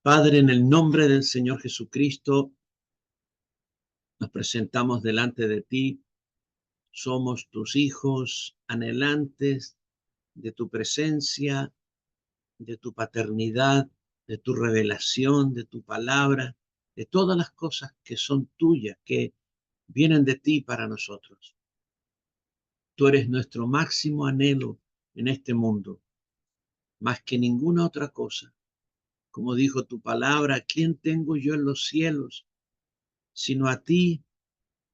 Padre, en el nombre del Señor Jesucristo, nos presentamos delante de ti. Somos tus hijos anhelantes de tu presencia, de tu paternidad, de tu revelación, de tu palabra, de todas las cosas que son tuyas, que vienen de ti para nosotros. Tú eres nuestro máximo anhelo en este mundo, más que ninguna otra cosa. Como dijo tu palabra, ¿quién tengo yo en los cielos sino a ti?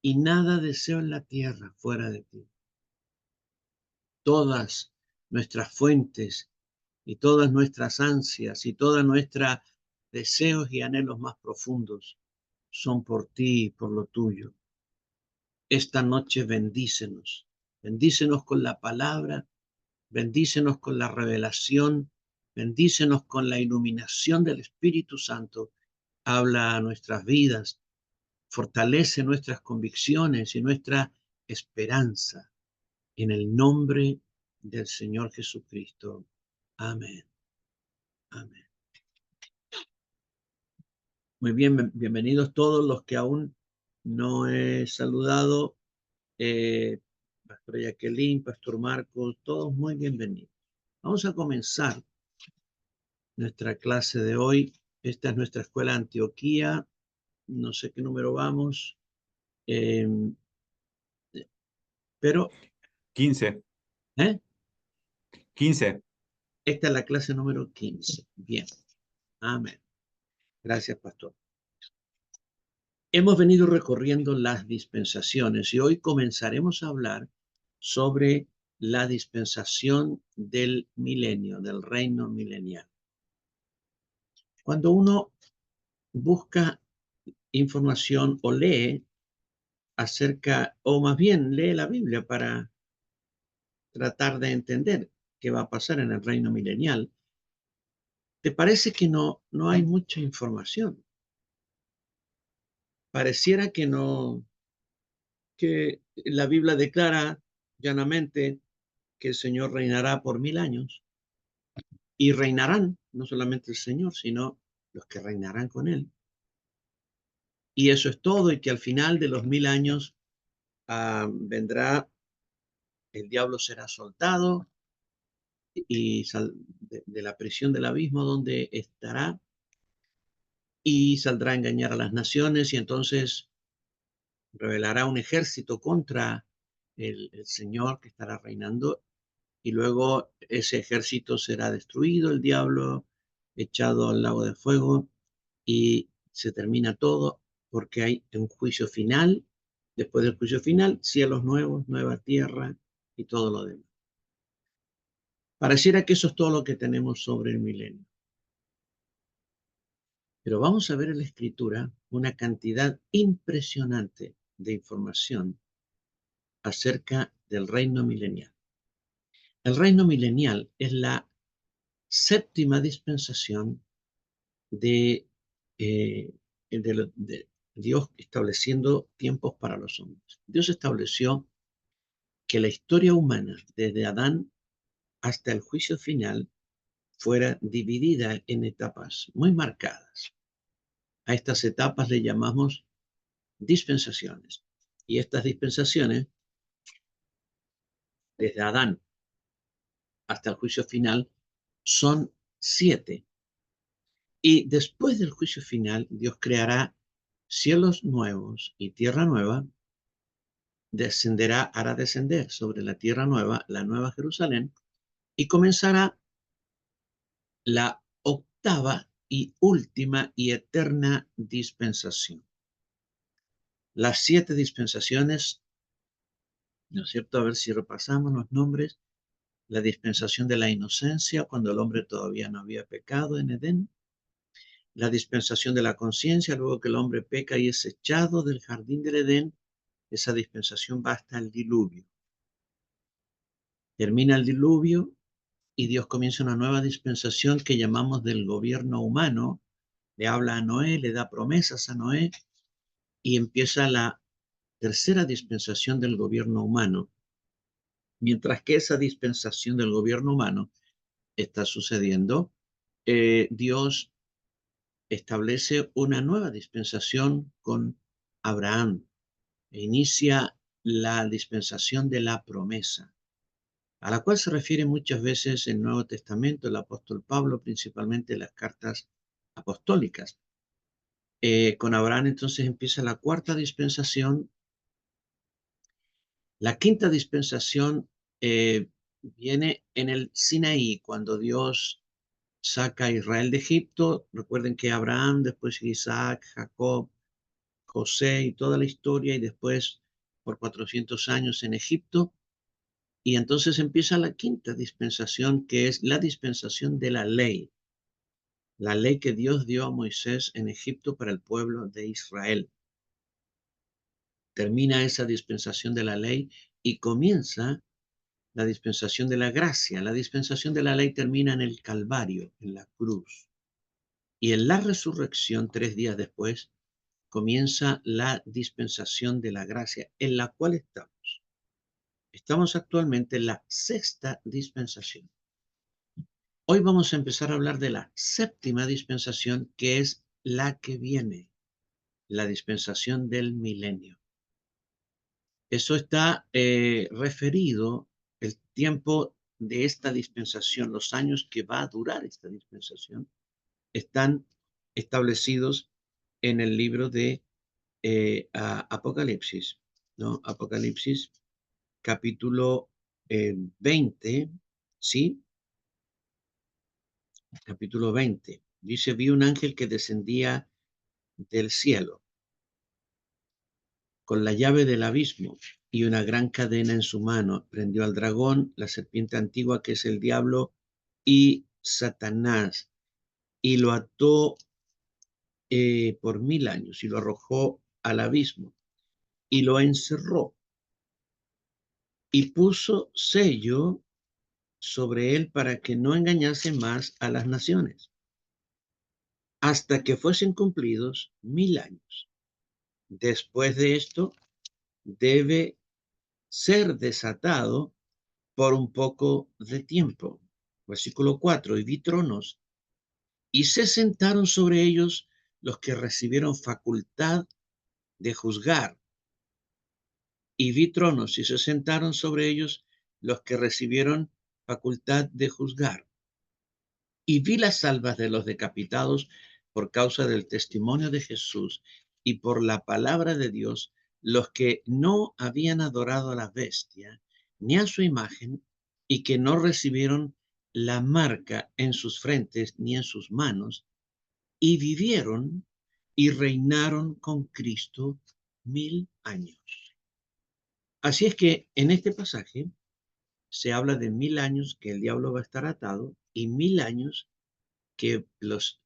Y nada deseo en la tierra fuera de ti. Todas nuestras fuentes y todas nuestras ansias y todos nuestros deseos y anhelos más profundos son por ti y por lo tuyo. Esta noche bendícenos, bendícenos con la palabra, bendícenos con la revelación, bendícenos con la iluminación del Espíritu Santo. Habla a nuestras vidas, fortalece nuestras convicciones y nuestra esperanza. En el nombre del Señor Jesucristo. Amén. Amén. Muy bien, bienvenidos todos los que aún no he saludado. Pastor Jacqueline, Pastor Marcos, todos muy bienvenidos. Vamos a comenzar nuestra clase de hoy. Esta es nuestra escuela Antioquía. No sé qué número vamos, eh, pero 15. ¿eh? 15. Esta es la clase número 15. Bien. Amén. Gracias, Pastor. Hemos venido recorriendo las dispensaciones y hoy comenzaremos a hablar sobre la dispensación del milenio, del reino milenial. Cuando uno busca información o lee acerca, o más bien lee la Biblia para tratar de entender qué va a pasar en el reino milenial, te parece que no hay mucha información. Pareciera que no, que la Biblia declara llanamente que el Señor reinará por 1000 años y reinarán no solamente el Señor, sino los que reinarán con él. Y eso es todo, y que al final de los 1000 años vendrá, el diablo será soltado y de la prisión del abismo donde estará y saldrá a engañar a las naciones y entonces revelará un ejército contra el Señor que estará reinando y luego ese ejército será destruido, el diablo echado al lago de fuego y se termina todo porque hay un juicio final. Después del juicio final, cielos nuevos, nueva tierra y todo lo demás. Pareciera que eso es todo lo que tenemos sobre el milenio. Pero vamos a ver en la escritura una cantidad impresionante de información acerca del reino milenial. El reino milenial es la séptima dispensación de, de Dios estableciendo tiempos para los hombres. Dios estableció que la historia humana, desde Adán hasta el juicio final, fuera dividida en etapas muy marcadas. A estas etapas le llamamos dispensaciones. Y estas dispensaciones, desde Adán hasta el juicio final, son 7. Y después del juicio final, Dios creará cielos nuevos y tierra nueva, hará descender sobre la tierra nueva, la nueva Jerusalén, y comenzará la octava y última y eterna dispensación. Las 7 dispensaciones, ¿no es cierto? A ver si repasamos los nombres. La dispensación de la inocencia, cuando el hombre todavía no había pecado en Edén. La dispensación de la conciencia, luego que el hombre peca y es echado del jardín del Edén. Esa dispensación va hasta el diluvio. Termina el diluvio y Dios comienza una nueva dispensación que llamamos del gobierno humano. Le habla a Noé, le da promesas a Noé y empieza la tercera dispensación del gobierno humano. Mientras que esa dispensación del gobierno humano está sucediendo, Dios establece una nueva dispensación con Abraham e inicia la dispensación de la promesa, a la cual se refiere muchas veces el Nuevo Testamento, el apóstol Pablo, principalmente en las cartas apostólicas. Con Abraham entonces empieza la cuarta dispensación. La quinta dispensación viene en el Sinaí, cuando Dios saca a Israel de Egipto. Recuerden que Abraham, después Isaac, Jacob, José y toda la historia, y después por 400 años en Egipto. Y entonces empieza la quinta dispensación, que es la dispensación de la ley que Dios dio a Moisés en Egipto para el pueblo de Israel. Termina esa dispensación de la ley y comienza la dispensación de la gracia. La dispensación de la ley termina en el Calvario, en la cruz. Y en la resurrección, 3 días después, comienza la dispensación de la gracia, en la cual estamos. Estamos actualmente en la sexta dispensación. Hoy vamos a empezar a hablar de la séptima dispensación, que es la que viene, la dispensación del milenio. Eso está referido, el tiempo de esta dispensación, los años que va a durar esta dispensación, están establecidos en el libro de Apocalipsis, ¿no? Apocalipsis capítulo 20, ¿sí? Capítulo 20. Dice, vi un ángel que descendía del cielo con la llave del abismo y una gran cadena en su mano. Prendió al dragón, la serpiente antigua que es el diablo y Satanás, y lo ató por 1000 años y lo arrojó al abismo y lo encerró y puso sello sobre él para que no engañase más a las naciones, hasta que fuesen cumplidos 1000 años. Después de esto, debe ser desatado por un poco de tiempo. Versículo 4, y vi tronos, y se sentaron sobre ellos los que recibieron facultad de juzgar. Y vi tronos, y se sentaron sobre ellos los que recibieron facultad de juzgar. Y vi las almas de los decapitados por causa del testimonio de Jesús y por la palabra de Dios, los que no habían adorado a la bestia ni a su imagen, y que no recibieron la marca en sus frentes ni en sus manos, y vivieron y reinaron con Cristo 1000 años. Así es que en este pasaje se habla de 1000 años que el diablo va a estar atado y 1000 años que los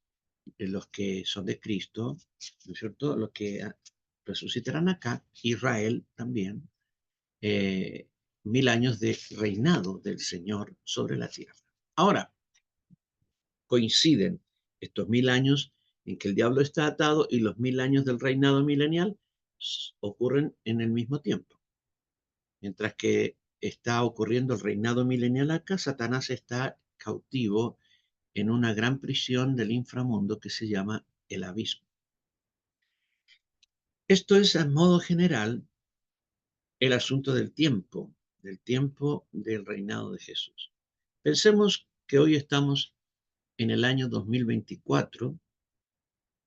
que son de Cristo, ¿no es cierto? Los que resucitarán acá, Israel también, 1000 años de reinado del Señor sobre la tierra. Ahora, coinciden estos 1000 años en que el diablo está atado y los 1000 años del reinado milenial ocurren en el mismo tiempo. Mientras que está ocurriendo el reinado milenial acá, Satanás está cautivo en una gran prisión del inframundo que se llama el abismo. Esto es, a modo general, el asunto del tiempo del reinado de Jesús. Pensemos que hoy estamos en el año 2024,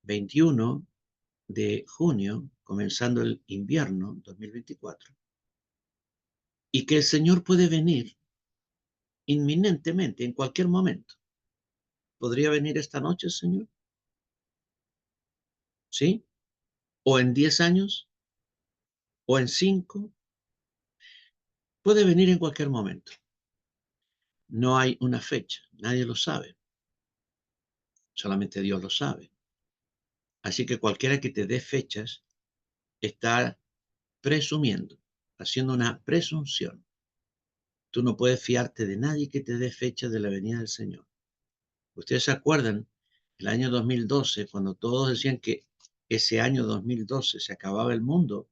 21 de junio, comenzando el invierno 2024, y que el Señor puede venir inminentemente, en cualquier momento. ¿Podría venir esta noche, Señor? ¿Sí? ¿O en 10 años? ¿O en 5? Puede venir en cualquier momento. No hay una fecha, nadie lo sabe, solamente Dios lo sabe. Así que cualquiera que te dé fechas está presumiendo, haciendo una presunción. Tú no puedes fiarte de nadie que te dé fecha de la venida del Señor. Ustedes se acuerdan el año 2012, cuando todos decían que ese año 2012 se acababa el mundo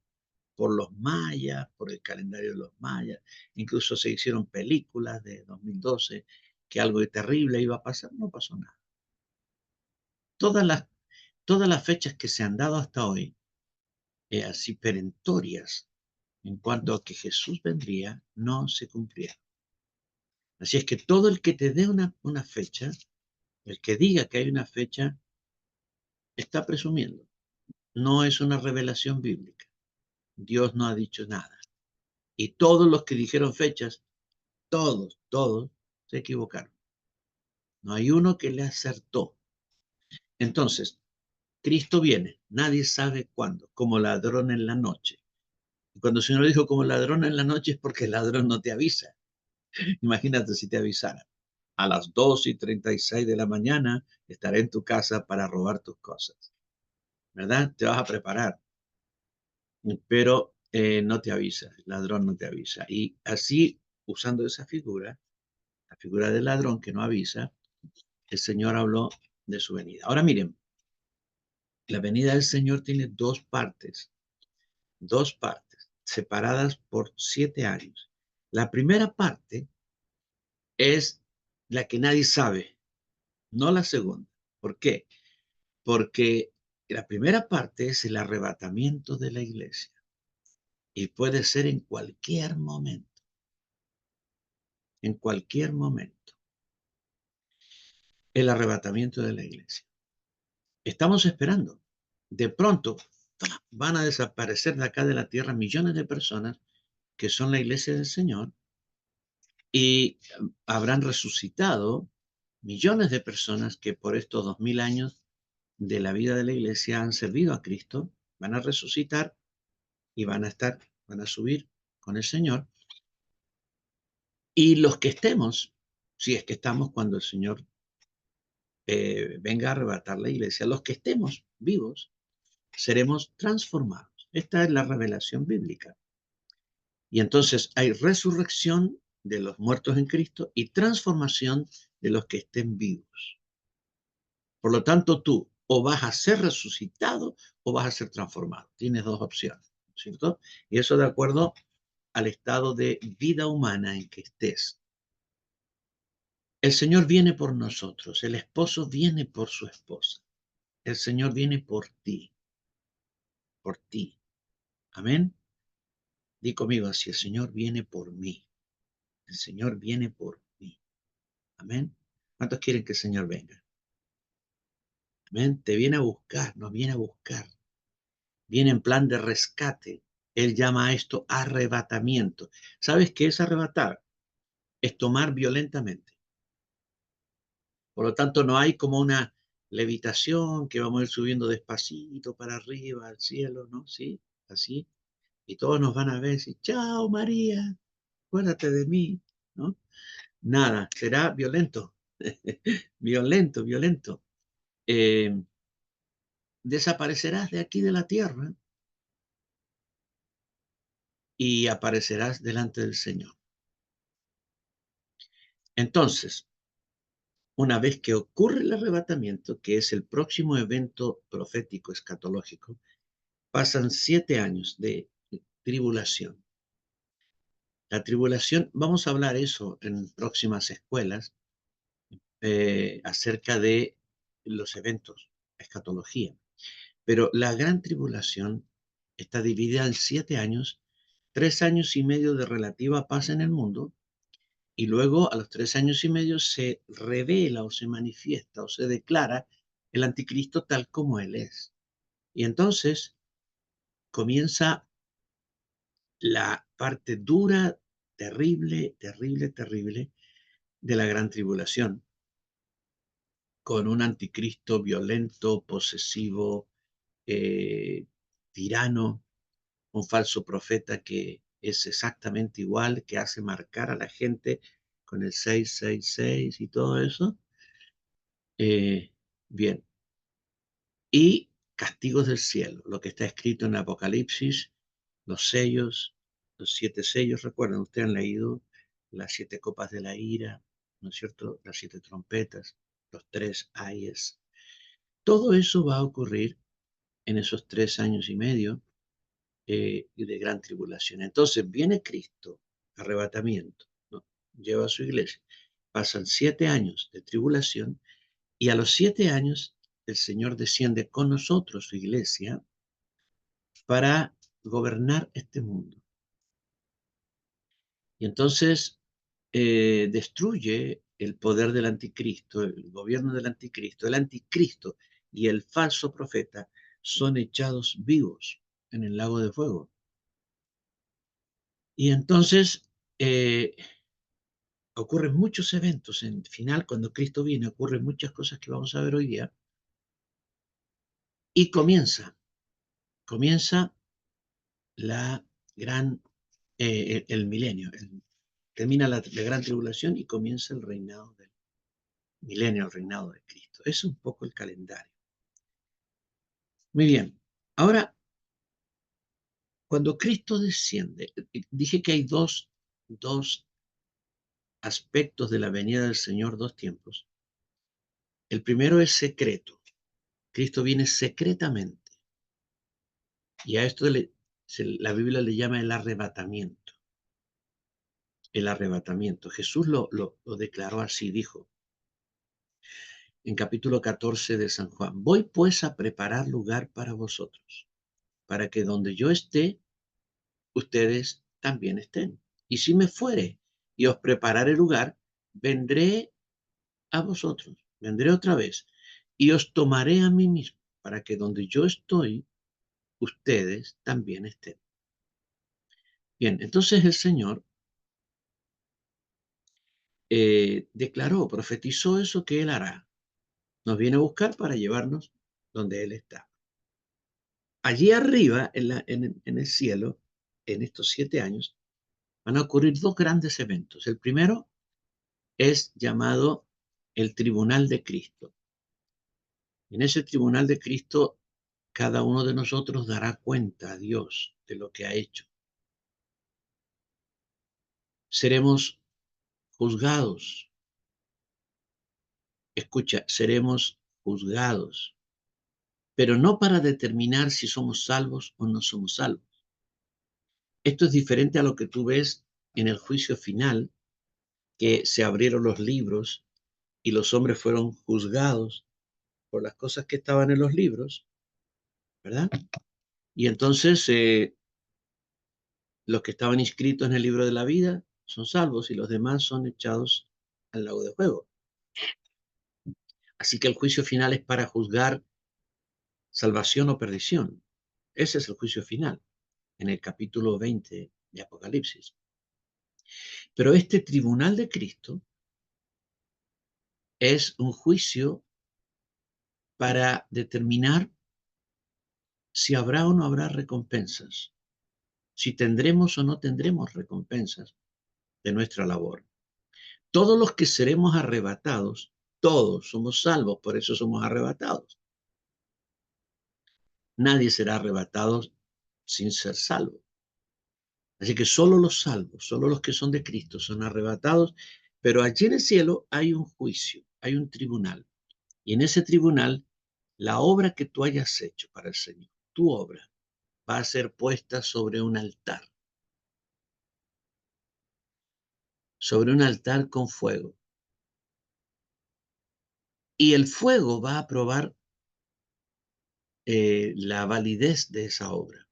por los mayas, por el calendario de los mayas. Incluso se hicieron películas de 2012 que algo terrible iba a pasar. No pasó nada. Todas las todas las fechas que se han dado hasta hoy, así perentorias, en cuanto a que Jesús vendría, no se cumplieron. Así es que todo el que te dé una fecha, el que diga que hay una fecha, está presumiendo. No es una revelación bíblica. Dios no ha dicho nada. Y todos los que dijeron fechas, todos se equivocaron. No hay uno que le acertó. Entonces, Cristo viene, nadie sabe cuándo, como ladrón en la noche. Y cuando el Señor dijo como ladrón en la noche es porque el ladrón no te avisa. Imagínate si te avisara. A las 2:36 de la mañana estaré en tu casa para robar tus cosas. ¿Verdad? Te vas a preparar, pero no te avisa, el ladrón no te avisa. Y así, usando esa figura, la figura del ladrón que no avisa, el Señor habló de su venida. Ahora miren, la venida del Señor tiene dos partes, separadas por 7 años. La primera parte es la que nadie sabe, no la segunda. ¿Por qué? Porque la primera parte es el arrebatamiento de la iglesia y puede ser en cualquier momento, el arrebatamiento de la iglesia. Estamos esperando. De pronto van a desaparecer de acá de la tierra millones de personas que son la iglesia del Señor y habrán resucitado millones de personas que por estos 2000 años de la vida de la iglesia han servido a Cristo, van a resucitar y van a subir con el Señor. Y los que estemos, si es que estamos cuando el Señor venga a arrebatar la iglesia, los que estemos vivos, seremos transformados. Esta es la revelación bíblica. Y entonces hay resurrección de los muertos en Cristo y transformación de los que estén vivos. Por lo tanto, tú o vas a ser resucitado o vas a ser transformado. Tienes dos opciones, ¿cierto? Y eso de acuerdo al estado de vida humana en que estés. El Señor viene por nosotros, el esposo viene por su esposa, el Señor viene por ti, por ti. Amén. Di conmigo así, el Señor viene por mí, el Señor viene por mí. Amén. ¿Cuántos quieren que el Señor venga? Amén. Te viene a buscar, nos viene a buscar. Viene en plan de rescate. Él llama a esto arrebatamiento. ¿Sabes qué es arrebatar? Es tomar violentamente. Por lo tanto, no hay como una levitación que vamos a ir subiendo despacito para arriba al cielo, ¿no? Sí, así. Y todos nos van a ver y decir, chao María, acuérdate de mí, ¿no? Nada, será violento, violento, violento. Eh, Desaparecerás de aquí de la tierra y aparecerás delante del Señor. Entonces, una vez que ocurre el arrebatamiento, que es el próximo evento profético escatológico, pasan 7 años de tribulación. La tribulación, vamos a hablar eso en próximas escuelas, acerca de los eventos, escatología. Pero la gran tribulación está dividida en 7 años, 3 años y medio de relativa paz en el mundo, y luego a los 3 años y medio se revela o se manifiesta o se declara el anticristo tal como él es. Y entonces comienza la parte dura, terrible, terrible, terrible de la gran tribulación, con un anticristo violento, posesivo, eh, tirano, un falso profeta que es exactamente igual, que hace marcar a la gente con el 666 y todo eso. Eh, Bien, y castigos del cielo, lo que está escrito en Apocalipsis, los 7 sellos, recuerden, ustedes han leído las 7 copas de la ira, ¿no es cierto? Las 7 trompetas, los 3 ayes. Todo eso va a ocurrir en esos 3 años y medio de gran tribulación. Entonces viene Cristo, arrebatamiento, ¿no? Lleva a su iglesia. Pasan 7 años de tribulación y a los 7 años el Señor desciende con nosotros, su iglesia, para gobernar este mundo. Y entonces destruye el poder del anticristo, el gobierno del anticristo. El anticristo y el falso profeta son echados vivos en el lago de fuego. Y entonces ocurren muchos eventos. En final, cuando Cristo viene, ocurren muchas cosas que vamos a ver hoy día. Y comienza la gran, el milenio. Termina la gran tribulación y comienza el reinado del milenio, el reinado de Cristo. Es un poco el calendario. Muy bien. Ahora, cuando Cristo desciende, dije que hay dos aspectos de la venida del Señor, dos tiempos. El primero es secreto. Cristo viene secretamente. Y a esto la Biblia le llama el arrebatamiento. El arrebatamiento. Jesús lo declaró así, dijo en capítulo 14 de San Juan: voy pues a preparar lugar para vosotros, para que donde yo esté, ustedes también estén. Y si me fuere y os prepararé lugar, vendré a vosotros, vendré otra vez y os tomaré a mí mismo, para que donde yo estoy, ustedes también estén. Bien, entonces el Señor declaró, profetizó eso que Él hará. Nos viene a buscar para llevarnos donde Él está. Allí arriba, en el cielo, en estos 7 años, van a ocurrir dos grandes eventos. El primero es llamado el Tribunal de Cristo. En ese Tribunal de Cristo, cada uno de nosotros dará cuenta a Dios de lo que ha hecho. Seremos juzgados. Escucha, seremos juzgados, pero no para determinar si somos salvos o no somos salvos. Esto es diferente a lo que tú ves en el juicio final, que se abrieron los libros y los hombres fueron juzgados por las cosas que estaban en los libros, ¿verdad? Y entonces los que estaban inscritos en el libro de la vida son salvos y los demás son echados al lago de fuego. Así que el juicio final es para juzgar salvación o perdición. Ese es el juicio final, en el capítulo 20 de Apocalipsis. Pero este tribunal de Cristo es un juicio para determinar si habrá o no habrá recompensas, si tendremos o no tendremos recompensas de nuestra labor. Todos los que seremos arrebatados, todos somos salvos, por eso somos arrebatados. Nadie será arrebatado sin ser salvo. Así que solo los salvos, solo los que son de Cristo son arrebatados, pero allí en el cielo hay un juicio, hay un tribunal. Y en ese tribunal, la obra que tú hayas hecho para el Señor, tu obra, va a ser puesta sobre un altar con fuego. Y el fuego va a probar la validez de esa obra.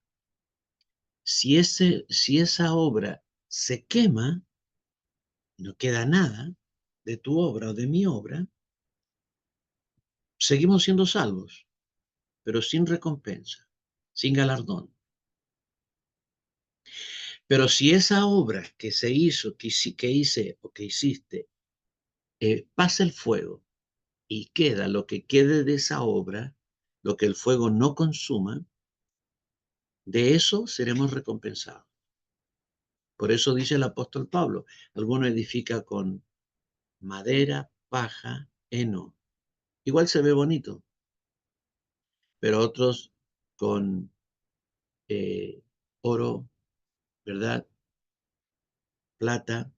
Si esa obra se quema, no queda nada de tu obra o de mi obra, seguimos siendo salvos, pero sin recompensa, sin galardón. Pero si esa obra que se hizo, que hice o que hiciste, pasa el fuego y queda lo que quede de esa obra, lo que el fuego no consuma, de eso seremos recompensados. Por eso dice el apóstol Pablo, alguno edifica con madera, paja, heno. Igual se ve bonito, pero otros con oro, ¿verdad? Plata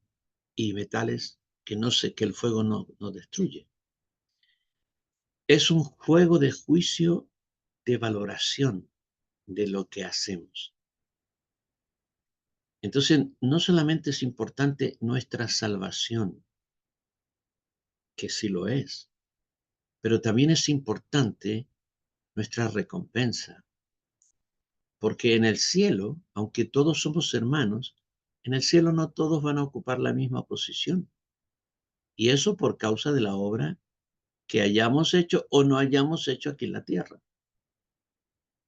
y metales que el fuego no destruye. Es un juego de juicio, de valoración de lo que hacemos. Entonces, no solamente es importante nuestra salvación, que sí lo es, pero también es importante nuestra recompensa, porque en el cielo, aunque todos somos hermanos, en el cielo no todos van a ocupar la misma posición. Y eso por causa de la obra que hayamos hecho o no hayamos hecho aquí en la tierra.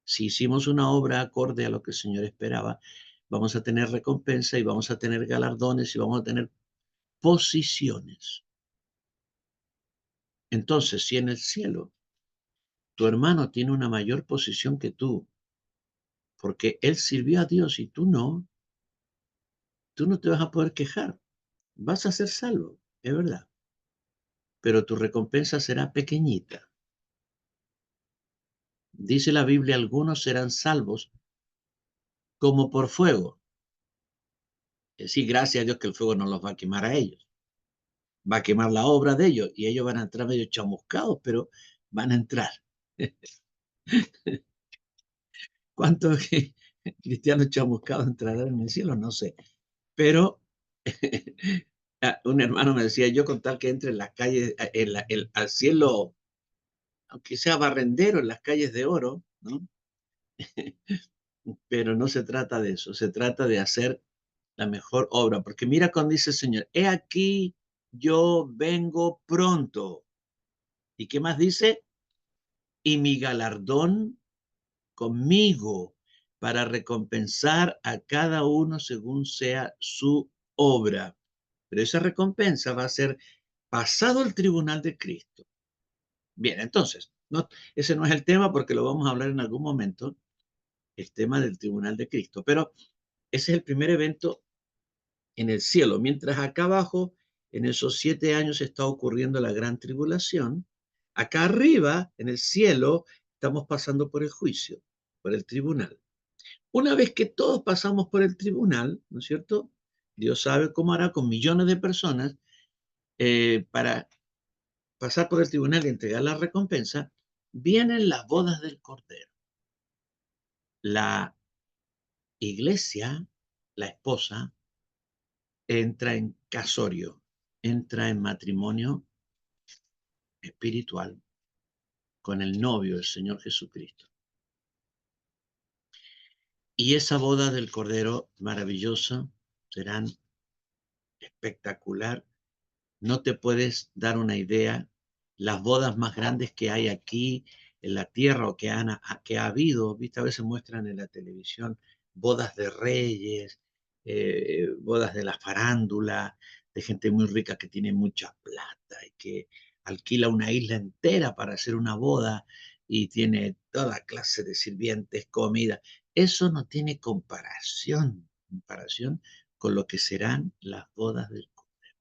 Si hicimos una obra acorde a lo que el Señor esperaba, vamos a tener recompensa y vamos a tener galardones y vamos a tener posiciones. Entonces, si en el cielo tu hermano tiene una mayor posición que tú, porque él sirvió a Dios y tú no te vas a poder quejar. Vas a ser salvo, es verdad, pero tu recompensa será pequeñita. Dice la Biblia, algunos serán salvos como por fuego. Sí, gracias a Dios que el fuego no los va a quemar a ellos. Va a quemar la obra de ellos y ellos van a entrar medio chamuscados, pero van a entrar. ¿Cuántos cristianos chamuscados entrarán en el cielo? No sé. Pero un hermano me decía, yo con tal que entre en las calles, al cielo, aunque sea barrendero en las calles de oro, ¿no? Pero no se trata de eso, se trata de hacer la mejor obra, porque mira cuando dice el Señor, he aquí, yo vengo pronto. ¿Y qué más dice? Y mi galardón conmigo para recompensar a cada uno según sea su obra. Pero esa recompensa va a ser pasado el tribunal de Cristo. Bien, entonces, no, ese no es el tema porque lo vamos a hablar en algún momento, el tema del tribunal de Cristo. Pero ese es el primer evento en el cielo, mientras acá abajo, en esos 7 años, está ocurriendo la gran tribulación. Acá arriba, en el cielo, estamos pasando por el juicio, por el tribunal. Una vez que todos pasamos por el tribunal, ¿no es cierto? Dios sabe cómo hará con millones de personas para pasar por el tribunal y entregar la recompensa. Vienen las bodas del Cordero. La iglesia, la esposa, entra en casorio, entra en matrimonio espiritual con el novio, el Señor Jesucristo. Y esa boda del Cordero maravillosa será espectacular. No te puedes dar una idea. Las bodas más grandes que hay aquí en la tierra o que ha habido, viste, a veces muestran en la televisión bodas de reyes, bodas de la farándula, de gente muy rica que tiene mucha plata y que alquila una isla entera para hacer una boda y tiene toda clase de sirvientes, comida. Eso no tiene comparación con lo que serán las bodas del Cordero.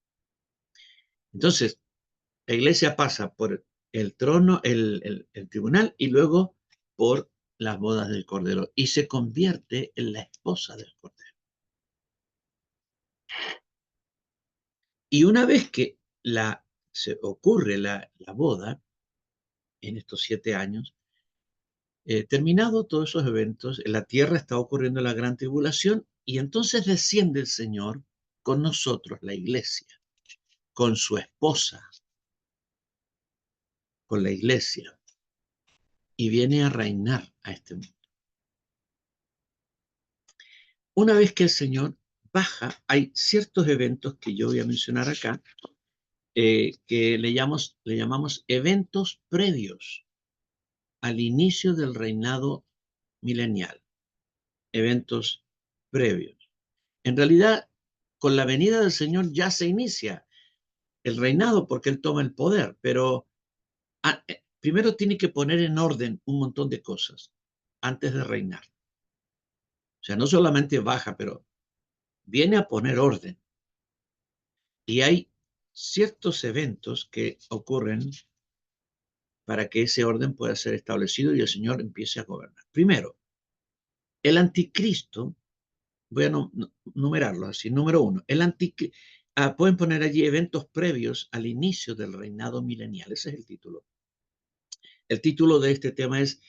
Entonces, la iglesia pasa por el trono, el tribunal y luego por las bodas del Cordero y se convierte en la esposa del Cordero. Y una vez que se ocurre la boda, en estos 7 años, terminado todos esos eventos, en la tierra está ocurriendo la gran tribulación y entonces desciende el Señor con nosotros, la iglesia, con su esposa, con la iglesia, y viene a reinar a este mundo. Una vez que el Señor baja, hay ciertos eventos que yo voy a mencionar acá, que le llamamos eventos previos al inicio del reinado milenial, eventos previos. En realidad, con la venida del Señor ya se inicia el reinado porque Él toma el poder, pero primero tiene que poner en orden un montón de cosas antes de reinar. O sea, no solamente baja, pero viene a poner orden. Y hay ciertos eventos que ocurren para que ese orden pueda ser establecido y el Señor empiece a gobernar. Primero, el anticristo, voy a numerarlo así. Número uno, el anticristo. Pueden poner allí eventos previos al inicio del reinado milenial. Ese es el título. El título de este tema es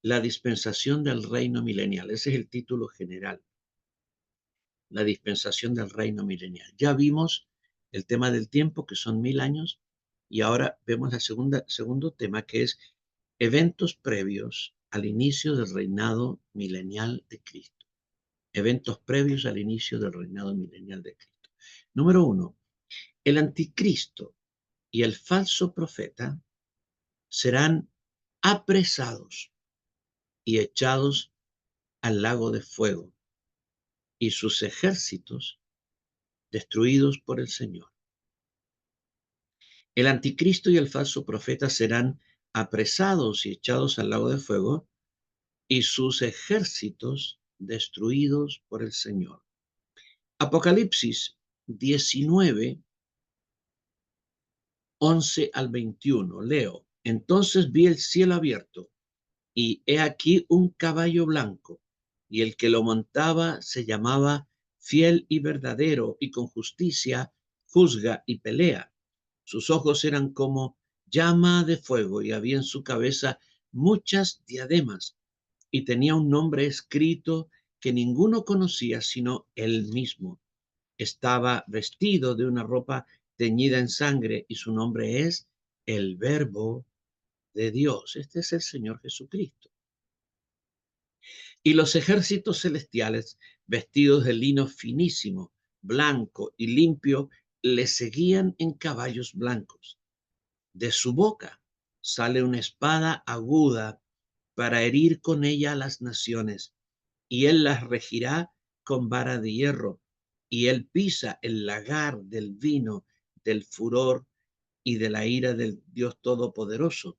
La dispensación del reino milenial. Ese es el título general. La dispensación del reino milenial. Ya vimos el tema del tiempo, que son 1000 años, Y ahora vemos segundo tema, que es eventos previos al inicio del reinado milenial de Cristo. Eventos previos al inicio del reinado milenial de Cristo. Número 1. El anticristo y el falso profeta serán apresados y echados al lago de fuego, y sus ejércitos destruidos por el Señor. El anticristo y el falso profeta serán apresados y echados al lago de fuego, y sus ejércitos destruidos por el Señor. Apocalipsis 19, 11 al 21. Leo. Entonces vi el cielo abierto, y he aquí un caballo blanco, y el que lo montaba se llamaba Fiel y Verdadero, y con justicia juzga y pelea. Sus ojos eran como llama de fuego, y había en su cabeza muchas diademas, y tenía un nombre escrito que ninguno conocía sino él mismo. Estaba vestido de una ropa teñida en sangre, y su nombre es el Verbo de Dios. Este es el Señor Jesucristo. Y los ejércitos celestiales, vestidos de lino finísimo, blanco y limpio, le seguían en caballos blancos. De su boca sale una espada aguda para herir con ella a las naciones, y él las regirá con vara de hierro, y él pisa el lagar del vino, del furor y de la ira del Dios Todopoderoso.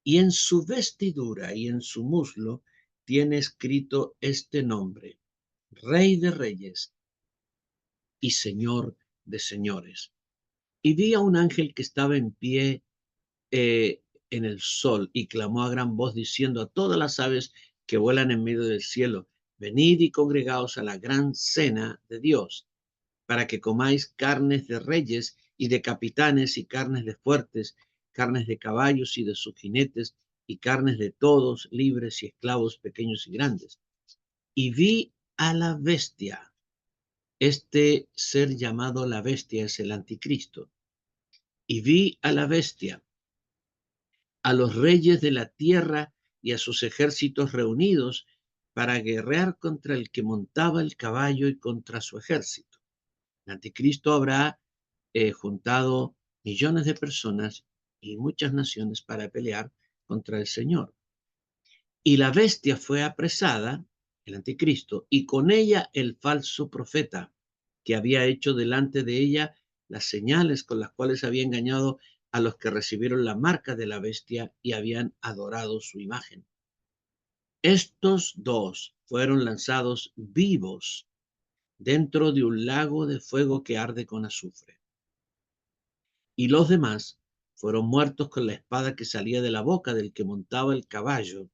Y en su vestidura y en su muslo tiene escrito este nombre: Rey de Reyes y Señor de Señores. Y vi a un ángel que estaba en pie en el sol, y clamó a gran voz diciendo a todas las aves que vuelan en medio del cielo: venid y congregaos a la gran cena de Dios, para que comáis carnes de reyes y de capitanes, y carnes de fuertes, carnes de caballos y de sus jinetes, y carnes de todos, libres y esclavos, pequeños y grandes. Y vi a la bestia. Este ser llamado la bestia es el anticristo. Y vi a la bestia, a los reyes de la tierra y a sus ejércitos reunidos para guerrear contra el que montaba el caballo y contra su ejército. El anticristo habrá juntado millones de personas y muchas naciones para pelear contra el Señor. Y la bestia fue apresada, el anticristo, y con ella el falso profeta, que había hecho delante de ella las señales con las cuales había engañado a los que recibieron la marca de la bestia y habían adorado su imagen. Estos dos fueron lanzados vivos dentro de un lago de fuego que arde con azufre. Y los demás fueron muertos con la espada que salía de la boca del que montaba el caballo,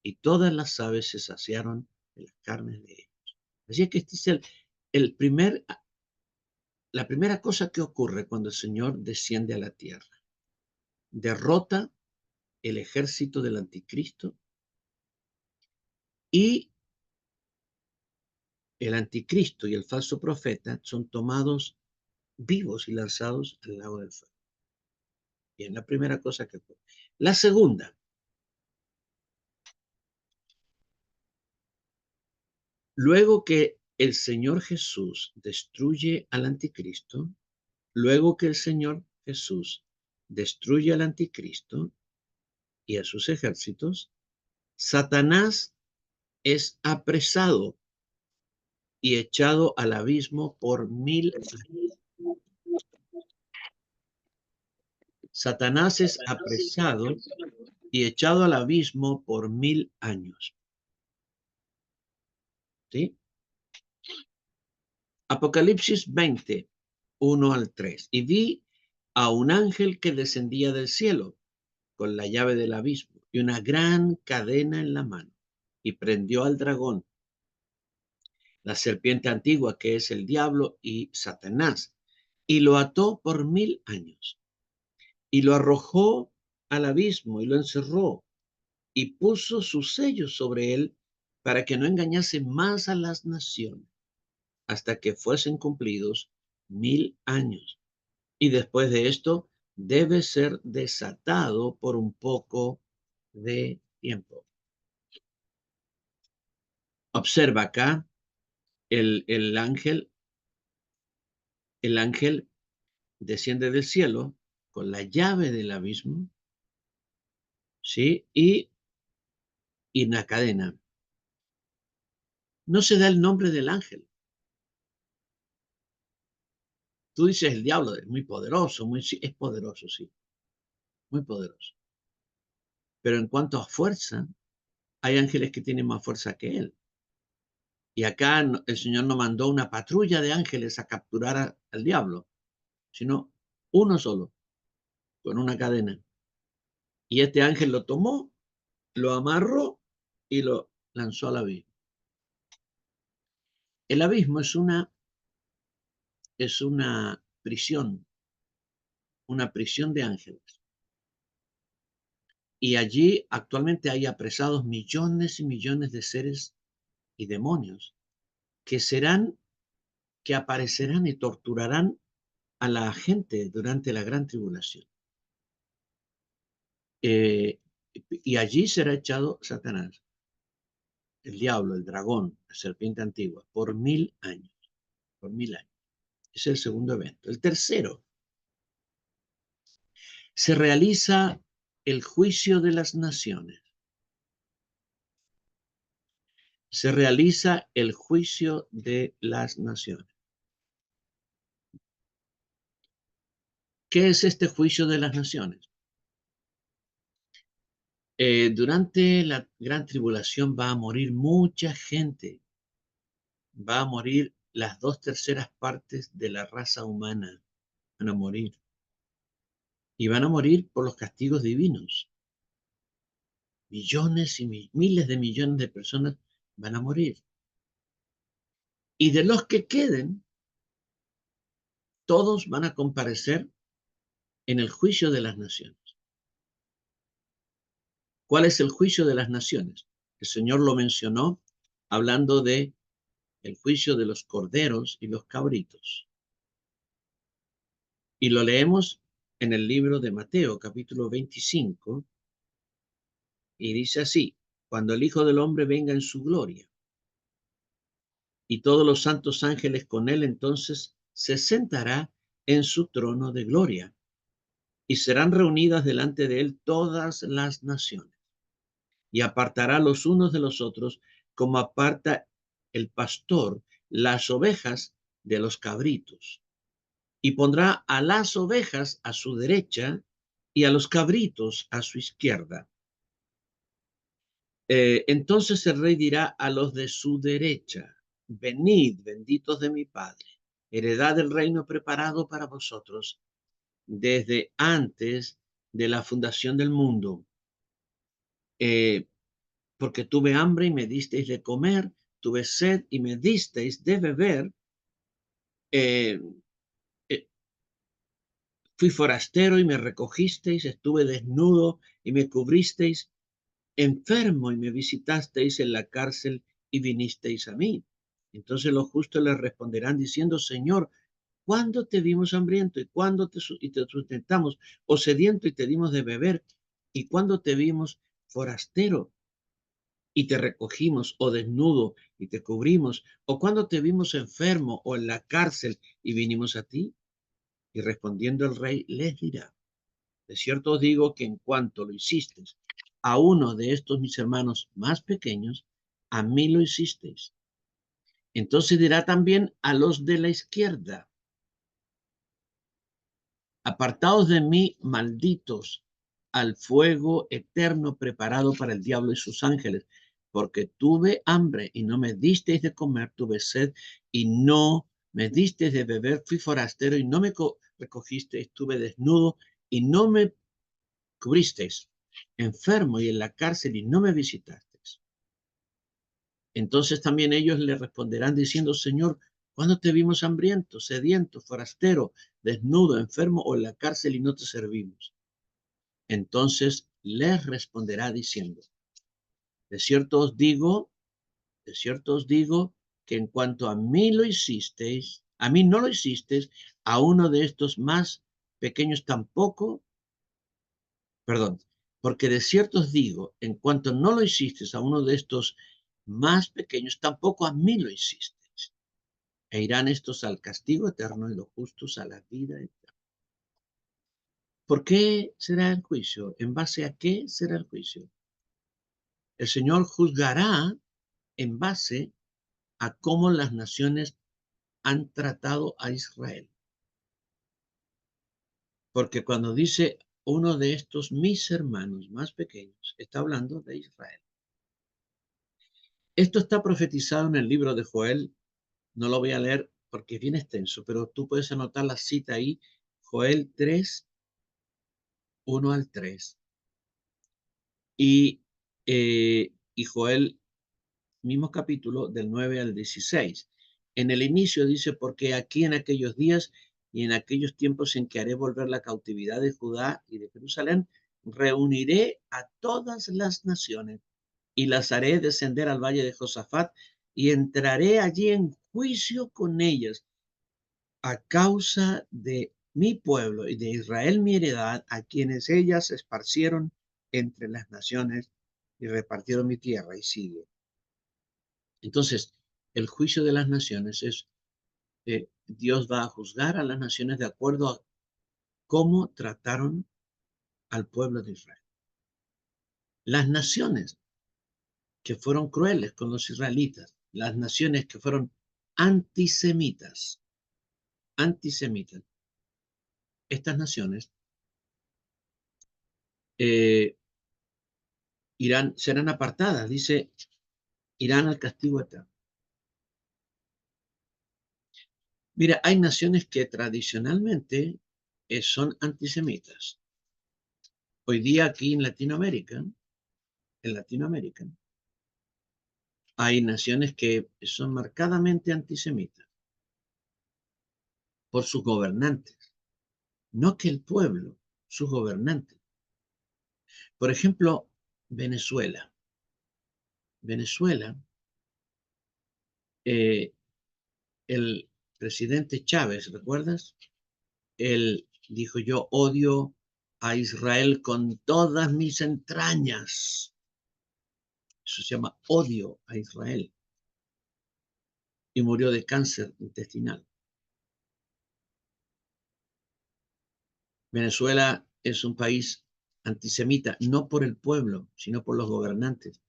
y todas las aves se saciaron de las carnes de ellos. Así es que este es la primera cosa que ocurre cuando el Señor desciende a la tierra. Derrota el ejército del anticristo, y el anticristo y el falso profeta son tomados vivos y lanzados al lago del fuego. Bien, la primera cosa que ocurre. La segunda, luego que el Señor Jesús destruye al anticristo, luego que el Señor Jesús destruye al anticristo y a sus ejércitos, Satanás es apresado y echado al abismo por 1000 años. Satanás es apresado y echado al abismo por 1000 años. ¿Sí? Apocalipsis 20, 1 al 3. Y vi a un ángel que descendía del cielo con la llave del abismo y una gran cadena en la mano, y prendió al dragón, la serpiente antigua, que es el diablo y Satanás, y lo ató por 1000 años, y lo arrojó al abismo y lo encerró, y puso sus sellos sobre él para que no engañase más a las naciones hasta que fuesen cumplidos 1000 años. Y después de esto debe ser desatado por un poco de tiempo. Observa acá el ángel desciende del cielo con la llave del abismo, ¿sí? Y una cadena. No se da el nombre del ángel. Tú dices el diablo es muy poderoso, es poderoso, sí, muy poderoso. Pero en cuanto a fuerza, hay ángeles que tienen más fuerza que él. Y acá el Señor no mandó una patrulla de ángeles a capturar al diablo, sino uno solo, con una cadena. Y este ángel lo tomó, lo amarró y lo lanzó al abismo. El abismo es una prisión de ángeles. Y allí actualmente hay apresados millones y millones de seres y demonios que que aparecerán y torturarán a la gente durante la gran tribulación. Eh, y allí será echado Satanás, el diablo, el dragón, la serpiente antigua, por 1000 años. Por 1000 años. Es el segundo evento. El tercero, se realiza el juicio de las naciones. Se realiza el juicio de las naciones. ¿Qué es este juicio de las naciones? Durante la gran tribulación va a morir mucha gente. Va a morir las 2/3 de la raza humana. Van a morir. Y van a morir por los castigos divinos. Millones y miles de millones de personas van a morir. Y de los que queden, todos van a comparecer en el juicio de las naciones. ¿Cuál es el juicio de las naciones? El Señor lo mencionó hablando de el juicio de los corderos y los cabritos. Y lo leemos en el libro de Mateo, capítulo 25, y dice así: cuando el Hijo del Hombre venga en su gloria y todos los santos ángeles con él, entonces se sentará en su trono de gloria y serán reunidas delante de él todas las naciones, y apartará los unos de los otros como aparta el pastor las ovejas de los cabritos, y pondrá a las ovejas a su derecha y a los cabritos a su izquierda. Entonces el rey dirá a los de su derecha: venid, benditos de mi Padre, heredad del reino preparado para vosotros desde antes de la fundación del mundo. Porque tuve hambre y me disteis de comer, tuve sed y me disteis de beber, eh, eh, fui forastero y me recogisteis, estuve desnudo y me cubristeis, enfermo y me visitasteis en la cárcel y vinisteis a mí. Entonces los justos le responderán diciendo: Señor, ¿cuándo te vimos hambriento y cuándo te sustentamos, o sediento y te dimos de beber? ¿Y cuándo te vimos forastero y te recogimos, o desnudo y te cubrimos? ¿O cuando te vimos enfermo o en la cárcel y vinimos a ti? Y respondiendo el rey les dirá: de cierto os digo que en cuanto lo hicisteis a uno de estos mis hermanos más pequeños, a mí lo hicisteis. Entonces dirá también a los de la izquierda: apartaos de mí, malditos, al fuego eterno preparado para el diablo y sus ángeles, porque tuve hambre y no me disteis de comer, tuve sed y no me disteis de beber, fui forastero y no me recogisteis, estuve desnudo y no me cubristeis, enfermo y en la cárcel y no me visitasteis. Entonces también ellos le responderán diciendo: Señor, ¿cuándo te vimos hambriento, sediento, forastero, desnudo, enfermo o en la cárcel y no te servimos? Entonces les responderá diciendo: de cierto os digo, de cierto os digo, que en cuanto a mí lo hicisteis, a mí no lo hicisteis, a uno de estos más pequeños tampoco, perdón, porque de cierto os digo, en cuanto no lo hiciste a uno de estos más pequeños, tampoco a mí lo hiciste. E irán estos al castigo eterno y los justos a la vida eterna. ¿Por qué será el juicio? ¿En base a qué será el juicio? El Señor juzgará en base a cómo las naciones han tratado a Israel. Porque cuando dice uno de estos mis hermanos más pequeños, está hablando de Israel. Esto está profetizado en el libro de Joel. No lo voy a leer porque es bien extenso, pero tú puedes anotar la cita ahí, Joel 3, 1 al 3. Y Joel, mismo capítulo, del 9 al 16. En el inicio dice, porque aquí en aquellos días y en aquellos tiempos en que haré volver la cautividad de Judá y de Jerusalén, reuniré a todas las naciones y las haré descender al valle de Josafat y entraré allí en juicio con ellas a causa de mi pueblo y de Israel mi heredad, a quienes ellas esparcieron entre las naciones y repartieron mi tierra. Y sigue. Entonces, el juicio de las naciones es, Dios va a juzgar a las naciones de acuerdo a cómo trataron al pueblo de Israel. Las naciones que fueron crueles con los israelitas, las naciones que fueron antisemitas, estas naciones eh, serán apartadas, dice, irán al castigo eterno. Mira, hay naciones que tradicionalmente son antisemitas. Hoy día aquí en Latinoamérica, hay naciones que son marcadamente antisemitas por sus gobernantes, no que el pueblo, sus gobernantes. Por ejemplo, Venezuela. Venezuela, eh, el presidente Chávez, ¿recuerdas? Él dijo, yo odio a Israel con todas mis entrañas. Eso se llama odio a Israel. Y murió de cáncer intestinal. Venezuela es un país antisemita, no por el pueblo, sino por los gobernantes.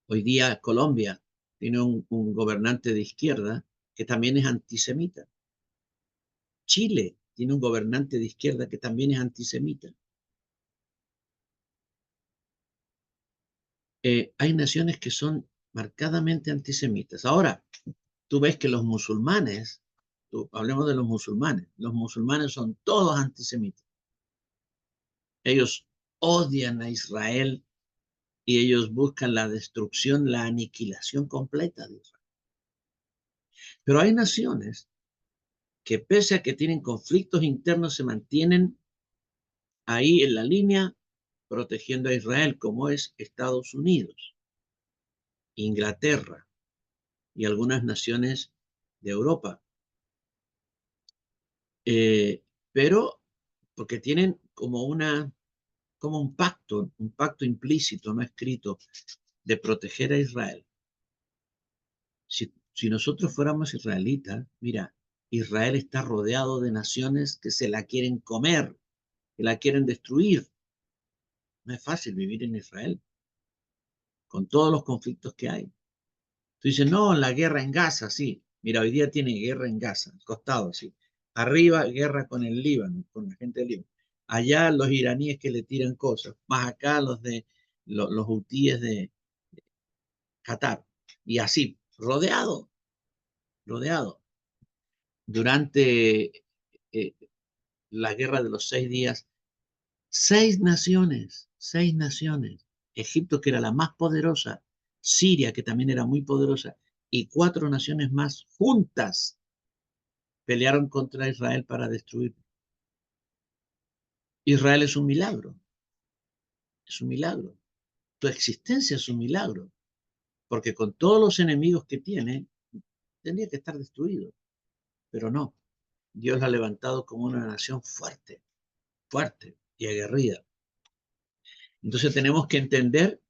Hoy día Colombia tiene un gobernante de izquierda que también es antisemita. Chile tiene un gobernante de izquierda que también es antisemita. Hay naciones que son marcadamente antisemitas. Ahora, tú ves que los musulmanes, hablemos de los musulmanes son todos antisemitas. Ellos odian a Israel y ellos buscan la destrucción, la aniquilación completa de Israel. Pero hay naciones que pese a que tienen conflictos internos, se mantienen ahí en la línea protegiendo a Israel, como es Estados Unidos, Inglaterra y algunas naciones de Europa. Pero porque tienen como un pacto implícito, no escrito, de proteger a Israel. Si nosotros fuéramos israelitas, mira, Israel está rodeado de naciones que se la quieren comer, que la quieren destruir. No es fácil vivir en Israel, con todos los conflictos que hay. Tú dices, no, la guerra en Gaza, sí. Mira, hoy día tiene guerra en Gaza, al costado, sí. Arriba, guerra con el Líbano, con la gente del Líbano. Allá los iraníes que le tiran cosas, más acá los hutíes de Qatar. Y así, rodeado. Durante eh, la guerra de los 6 días, 6 naciones. Egipto, que era la más poderosa, Siria, que también era muy poderosa, y 4 naciones más juntas pelearon contra Israel para destruirlo. Israel es un milagro. Tu existencia es un milagro, porque con todos los enemigos que tiene, tendría que estar destruido, pero no. Dios la ha levantado como una nación fuerte, fuerte y aguerrida. Entonces tenemos que entender,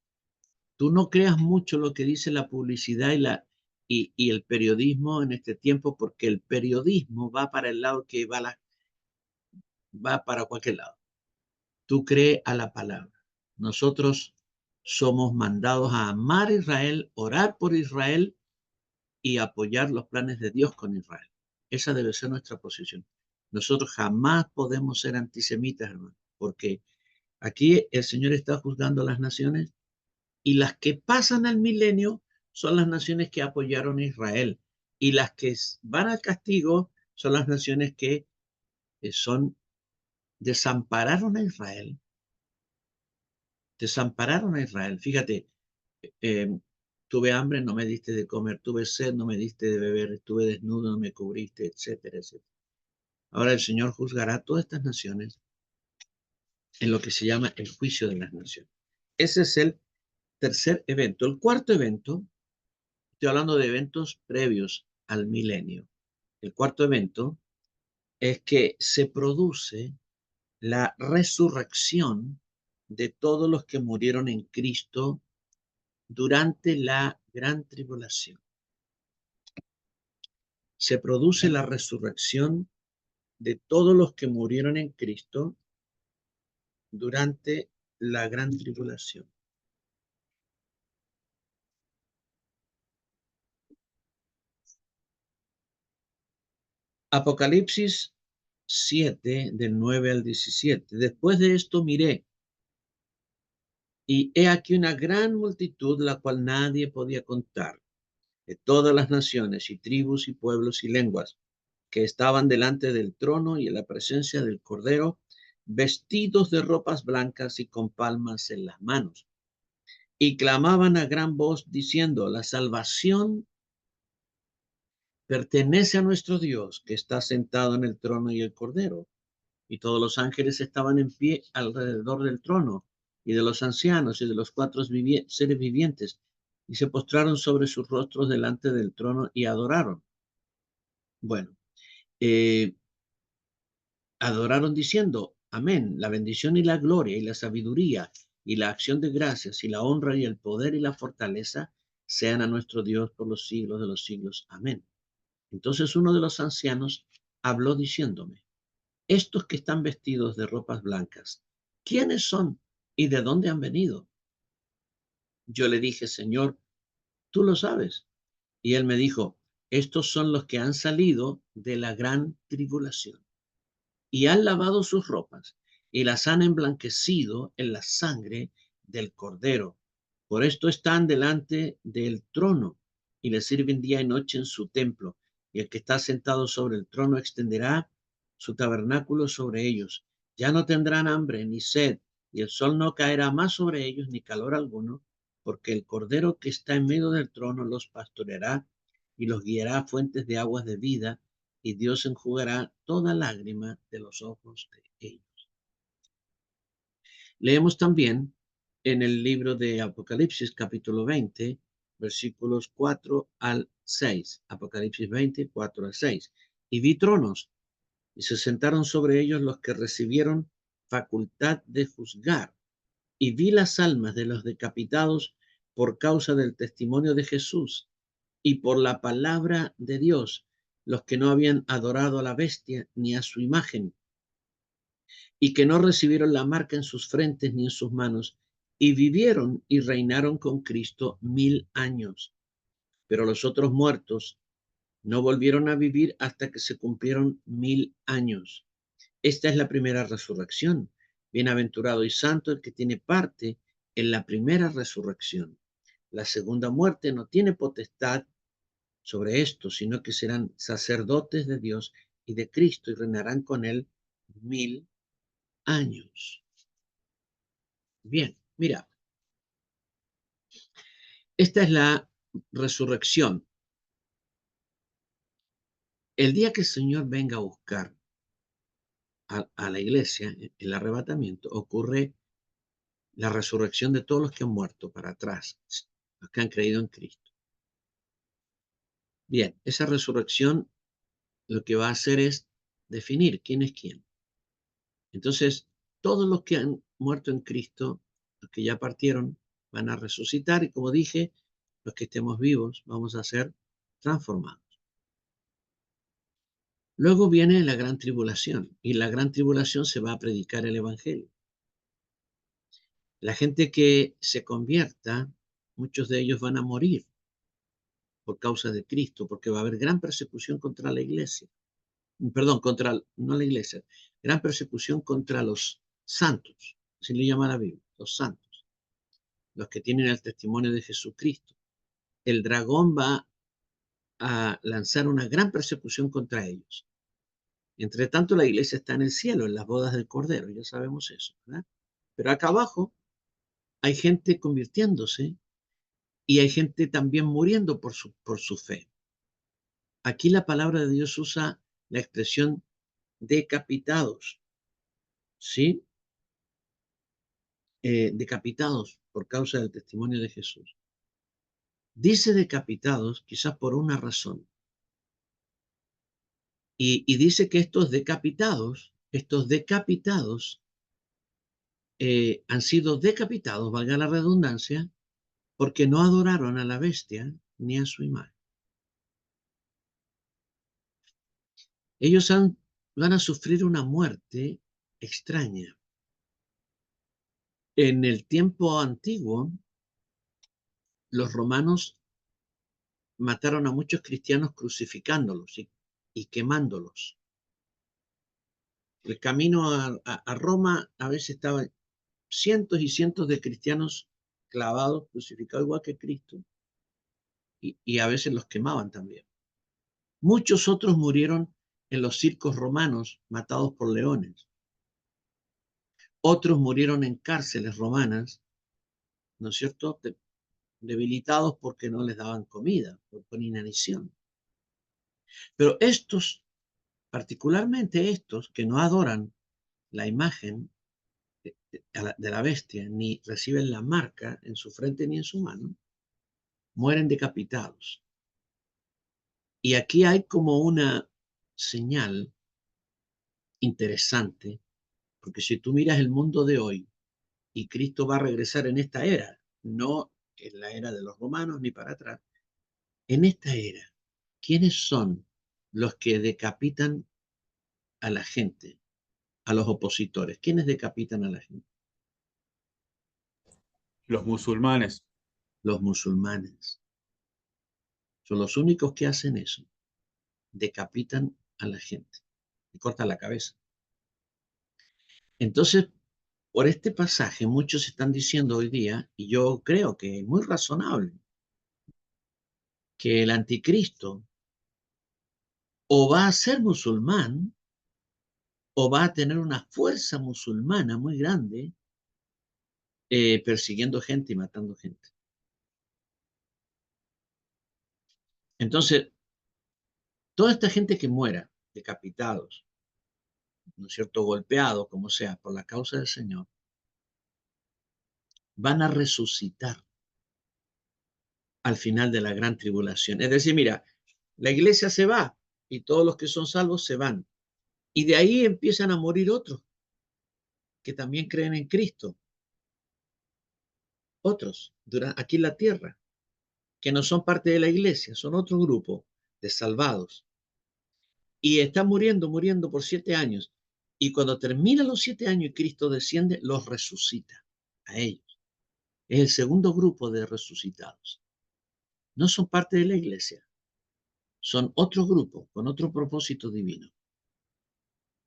tú no creas mucho lo que dice la publicidad y el periodismo en este tiempo, porque el periodismo va para el lado que va para cualquier lado. Tú crees a la palabra. Nosotros somos mandados a amar a Israel, orar por Israel y apoyar los planes de Dios con Israel. Esa debe ser nuestra posición. Nosotros jamás podemos ser antisemitas, hermano, porque aquí el Señor está juzgando a las naciones y las que pasan al milenio son las naciones que apoyaron a Israel y las que van al castigo son las naciones que desampararon a Israel, desampararon a Israel. Fíjate, eh, tuve hambre, no me diste de comer, tuve sed, no me diste de beber, estuve desnudo, no me cubriste, etcétera, etcétera. Ahora el Señor juzgará a todas estas naciones en lo que se llama el juicio de las naciones. Ese es el tercer evento. El cuarto evento, estoy hablando de eventos previos al milenio. El cuarto evento es que se produce la resurrección de todos los que murieron en Cristo durante la gran tribulación. Se produce la resurrección de todos los que murieron en Cristo durante la gran tribulación. Apocalipsis 7, del 9 al 17. Después de esto miré, y he aquí una gran multitud, la cual nadie podía contar, de todas las naciones y tribus y pueblos y lenguas, que estaban delante del trono y en la presencia del Cordero, vestidos de ropas blancas y con palmas en las manos. Y clamaban a gran voz diciendo: la salvación pertenece a nuestro Dios, que está sentado en el trono y el Cordero. Y todos los ángeles estaban en pie alrededor del trono y de los ancianos y de los cuatro seres vivientes, y se postraron sobre sus rostros delante del trono y adoraron. Bueno, eh, adoraron diciendo: amén, la bendición y la gloria y la sabiduría y la acción de gracias y la honra y el poder y la fortaleza sean a nuestro Dios por los siglos de los siglos. Amén. Entonces uno de los ancianos habló diciéndome: estos que están vestidos de ropas blancas, ¿quiénes son y de dónde han venido? Yo le dije: Señor, tú lo sabes. Y él me dijo: estos son los que han salido de la gran tribulación y han lavado sus ropas y las han emblanquecido en la sangre del Cordero. Por esto están delante del trono y le sirven día y noche en su templo. Y el que está sentado sobre el trono extenderá su tabernáculo sobre ellos. Ya no tendrán hambre ni sed, y el sol no caerá más sobre ellos ni calor alguno, porque el Cordero que está en medio del trono los pastoreará y los guiará a fuentes de aguas de vida, y Dios enjugará toda lágrima de los ojos de ellos. Leemos también en el libro de Apocalipsis, capítulo 20, versículos 4 al 6. Apocalipsis 20, 4 al 6. Y vi tronos, y se sentaron sobre ellos los que recibieron facultad de juzgar. Y vi las almas de los decapitados por causa del testimonio de Jesús y por la palabra de Dios, los que no habían adorado a la bestia ni a su imagen, y que no recibieron la marca en sus frentes ni en sus manos, y vivieron y reinaron con Cristo 1000 años. Pero los otros muertos no volvieron a vivir hasta que se cumplieron 1000 años. Esta es la primera resurrección. Bienaventurado y santo el que tiene parte en la primera resurrección. La segunda muerte no tiene potestad sobre esto, sino que serán sacerdotes de Dios y de Cristo y reinarán con él 1000 años. Bien, mira, esta es la resurrección. El día que el Señor venga a buscar a la iglesia, el arrebatamiento, ocurre la resurrección de todos los que han muerto para atrás, los que han creído en Cristo. Bien, esa resurrección lo que va a hacer es definir quién es quién. Entonces, todos los que han muerto en Cristo, los que ya partieron, van a resucitar y como dije, los que estemos vivos vamos a ser transformados. Luego viene la gran tribulación y la gran tribulación se va a predicar el evangelio. La gente que se convierta, muchos de ellos van a morir por causa de Cristo, porque va a haber gran persecución contra la iglesia. Perdón, no la iglesia, gran persecución contra los santos, así le llama la Biblia, los santos, los que tienen el testimonio de Jesucristo. El dragón va a lanzar una gran persecución contra ellos. Entre tanto, la iglesia está en el cielo, en las bodas del Cordero, ya sabemos eso, ¿verdad? Pero acá abajo hay gente convirtiéndose y hay gente también muriendo por su fe. Aquí la palabra de Dios usa la expresión decapitados, ¿sí? Decapitados por causa del testimonio de Jesús. Dice decapitados quizás por una razón. Y dice que estos decapitados han sido decapitados, valga la redundancia, porque no adoraron a la bestia ni a su imagen. Ellos van a sufrir una muerte extraña. En el tiempo antiguo, los romanos mataron a muchos cristianos crucificándolos y quemándolos. El camino a Roma a veces estaban cientos y cientos de cristianos clavados, crucificados igual que Cristo, y a veces los quemaban también. Muchos otros murieron en los circos romanos, matados por leones. Otros murieron en cárceles romanas, ¿no es cierto? Debilitados porque no les daban comida, por inanición. Pero estos, particularmente estos que no adoran la imagen de la bestia, ni reciben la marca en su frente ni en su mano, mueren decapitados. Y aquí hay como una señal interesante, porque si tú miras el mundo de hoy, y Cristo va a regresar en esta era, no en la era de los romanos ni para atrás, en esta era, ¿quiénes son los que decapitan a la gente, a los opositores? ¿Quiénes decapitan a la gente? Los musulmanes. Los musulmanes. Son los únicos que hacen eso. Decapitan a la gente y cortan la cabeza. Entonces, por este pasaje, muchos están diciendo hoy día, y yo creo que es muy razonable, que el anticristo o va a ser musulmán o va a tener una fuerza musulmana muy grande persiguiendo gente y matando gente. Entonces, toda esta gente que muera, decapitados, ¿no es cierto?, golpeados, como sea, por la causa del Señor, van a resucitar al final de la gran tribulación. Es decir, mira, la iglesia se va y todos los que son salvos se van. Y de ahí empiezan a morir otros que también creen en Cristo. Otros, aquí en la tierra, que no son parte de la iglesia, son otro grupo de salvados. Y están muriendo, muriendo por 7 años. Y cuando terminan los 7 años y Cristo desciende, los resucita a ellos. Es el segundo grupo de resucitados. No son parte de la iglesia, son otro grupo con otro propósito divino.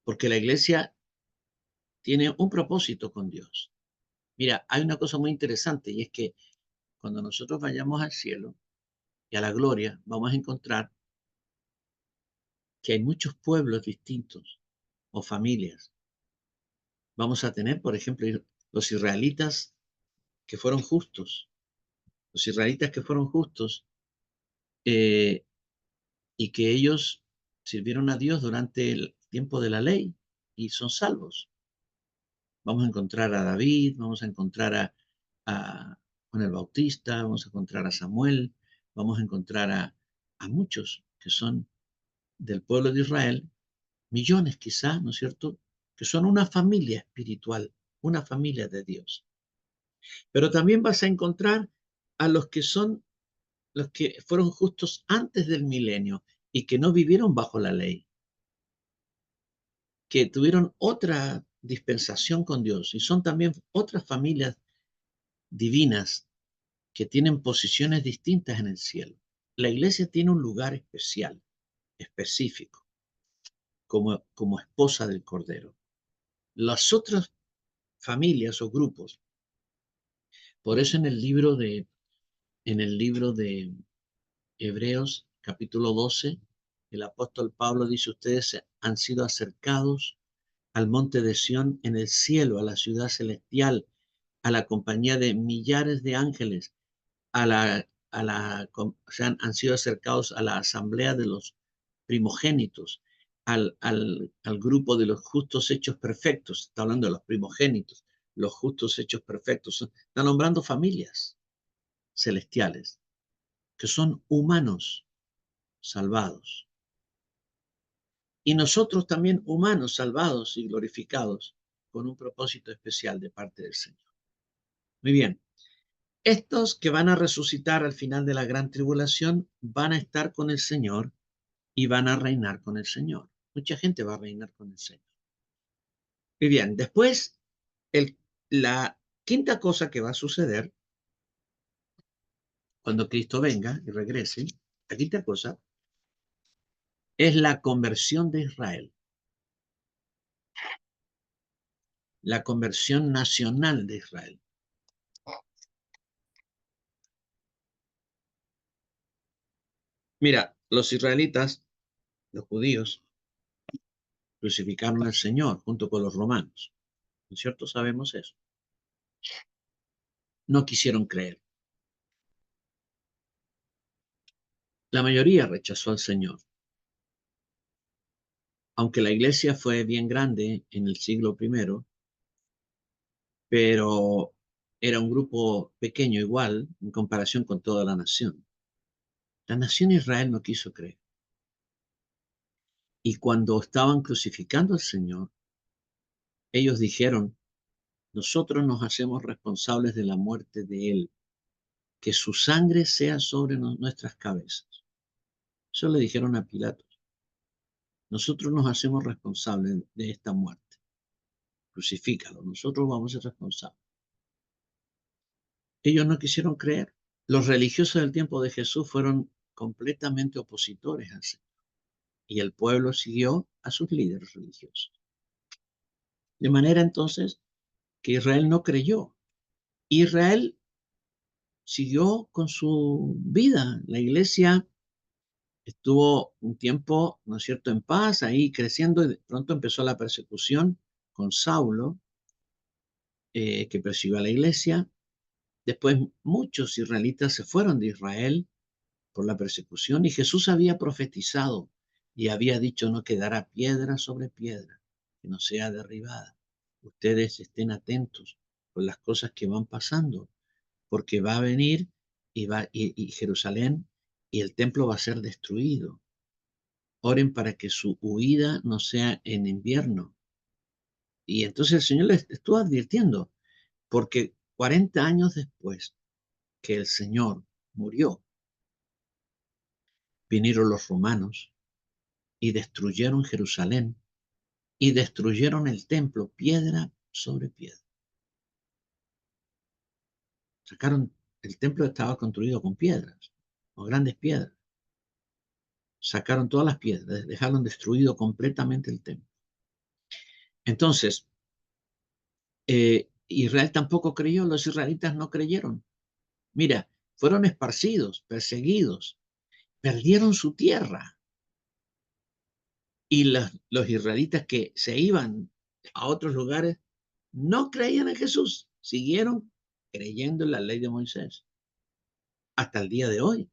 Porque la iglesia tiene un propósito con Dios. Mira, hay una cosa muy interesante y es que cuando nosotros vayamos al cielo y a la gloria, vamos a encontrar que hay muchos pueblos distintos o familias. Vamos a tener, por ejemplo, los israelitas que fueron justos, los israelitas que fueron justos eh, y que ellos sirvieron a Dios durante el tiempo de la ley y son salvos. Vamos a encontrar a David, vamos a encontrar a Juan el Bautista, vamos a encontrar a Samuel, vamos a encontrar a muchos que son del pueblo de Israel millones quizás, ¿no es cierto?, que son una familia espiritual, una familia de Dios. Pero también vas a encontrar a los que son los que fueron justos antes del milenio y que no vivieron bajo la ley, que tuvieron otra dispensación con Dios y son también otras familias divinas que tienen posiciones distintas en el cielo. La iglesia tiene un lugar especial, específico, como esposa del Cordero. Las otras familias o grupos, por eso en el libro de Hebreos, capítulo 12, el apóstol Pablo dice: ustedes han sido acercados al monte de Sión en el cielo, a la ciudad celestial, a la compañía de millares de ángeles, han sido acercados a la asamblea de los primogénitos, al grupo de los justos hechos perfectos. Está hablando de los primogénitos, los justos hechos perfectos. Está nombrando familias celestiales que son humanos salvados. Y nosotros también humanos salvados y glorificados con un propósito especial de parte del Señor. Muy bien. Estos que van a resucitar al final de la gran tribulación van a estar con el Señor y van a reinar con el Señor. Mucha gente va a reinar con el Señor. Muy bien, después la quinta cosa que va a suceder cuando Cristo venga y regrese, la quinta cosa es la conversión de Israel, la conversión nacional de Israel. Mira, los israelitas, los judíos, crucificaron al Señor junto con los romanos. ¿No es cierto? Sabemos eso. No quisieron creer. La mayoría rechazó al Señor. Aunque la iglesia fue bien grande en el siglo I, pero era un grupo pequeño igual en comparación con toda la nación. La nación Israel no quiso creer. Y cuando estaban crucificando al Señor, ellos dijeron: nosotros nos hacemos responsables de la muerte de Él, que su sangre sea sobre nuestras cabezas. Eso le dijeron a Pilato: nosotros nos hacemos responsables de esta muerte. Crucifícalo, nosotros vamos a ser responsables. Ellos no quisieron creer. Los religiosos del tiempo de Jesús fueron completamente opositores al Señor y el pueblo siguió a sus líderes religiosos. De manera entonces que Israel no creyó. Israel siguió con su vida. La iglesia estuvo un tiempo, ¿no es cierto?, en paz, ahí creciendo, y de pronto empezó la persecución con Saulo, que persiguió a la iglesia. Después muchos israelitas se fueron de Israel por la persecución y Jesús había profetizado y había dicho: no quedará piedra sobre piedra que no sea derribada. Ustedes estén atentos con las cosas que van pasando, porque va a venir y Jerusalén y el templo va a ser destruido. Oren para que su huida no sea en invierno. Y entonces el Señor les estuvo advirtiendo, porque 40 años después que el Señor murió, vinieron los romanos y destruyeron Jerusalén y destruyeron el templo, piedra sobre piedra. Sacaron, el templo estaba construido con piedras, con grandes piedras. Sacaron todas las piedras, dejaron destruido completamente el templo. Entonces, Israel tampoco creyó, los israelitas no creyeron. Mira, fueron esparcidos, perseguidos, perdieron su tierra. Y los israelitas que se iban a otros lugares no creían en Jesús, siguieron creyendo en la ley de Moisés. Hasta el día de hoy.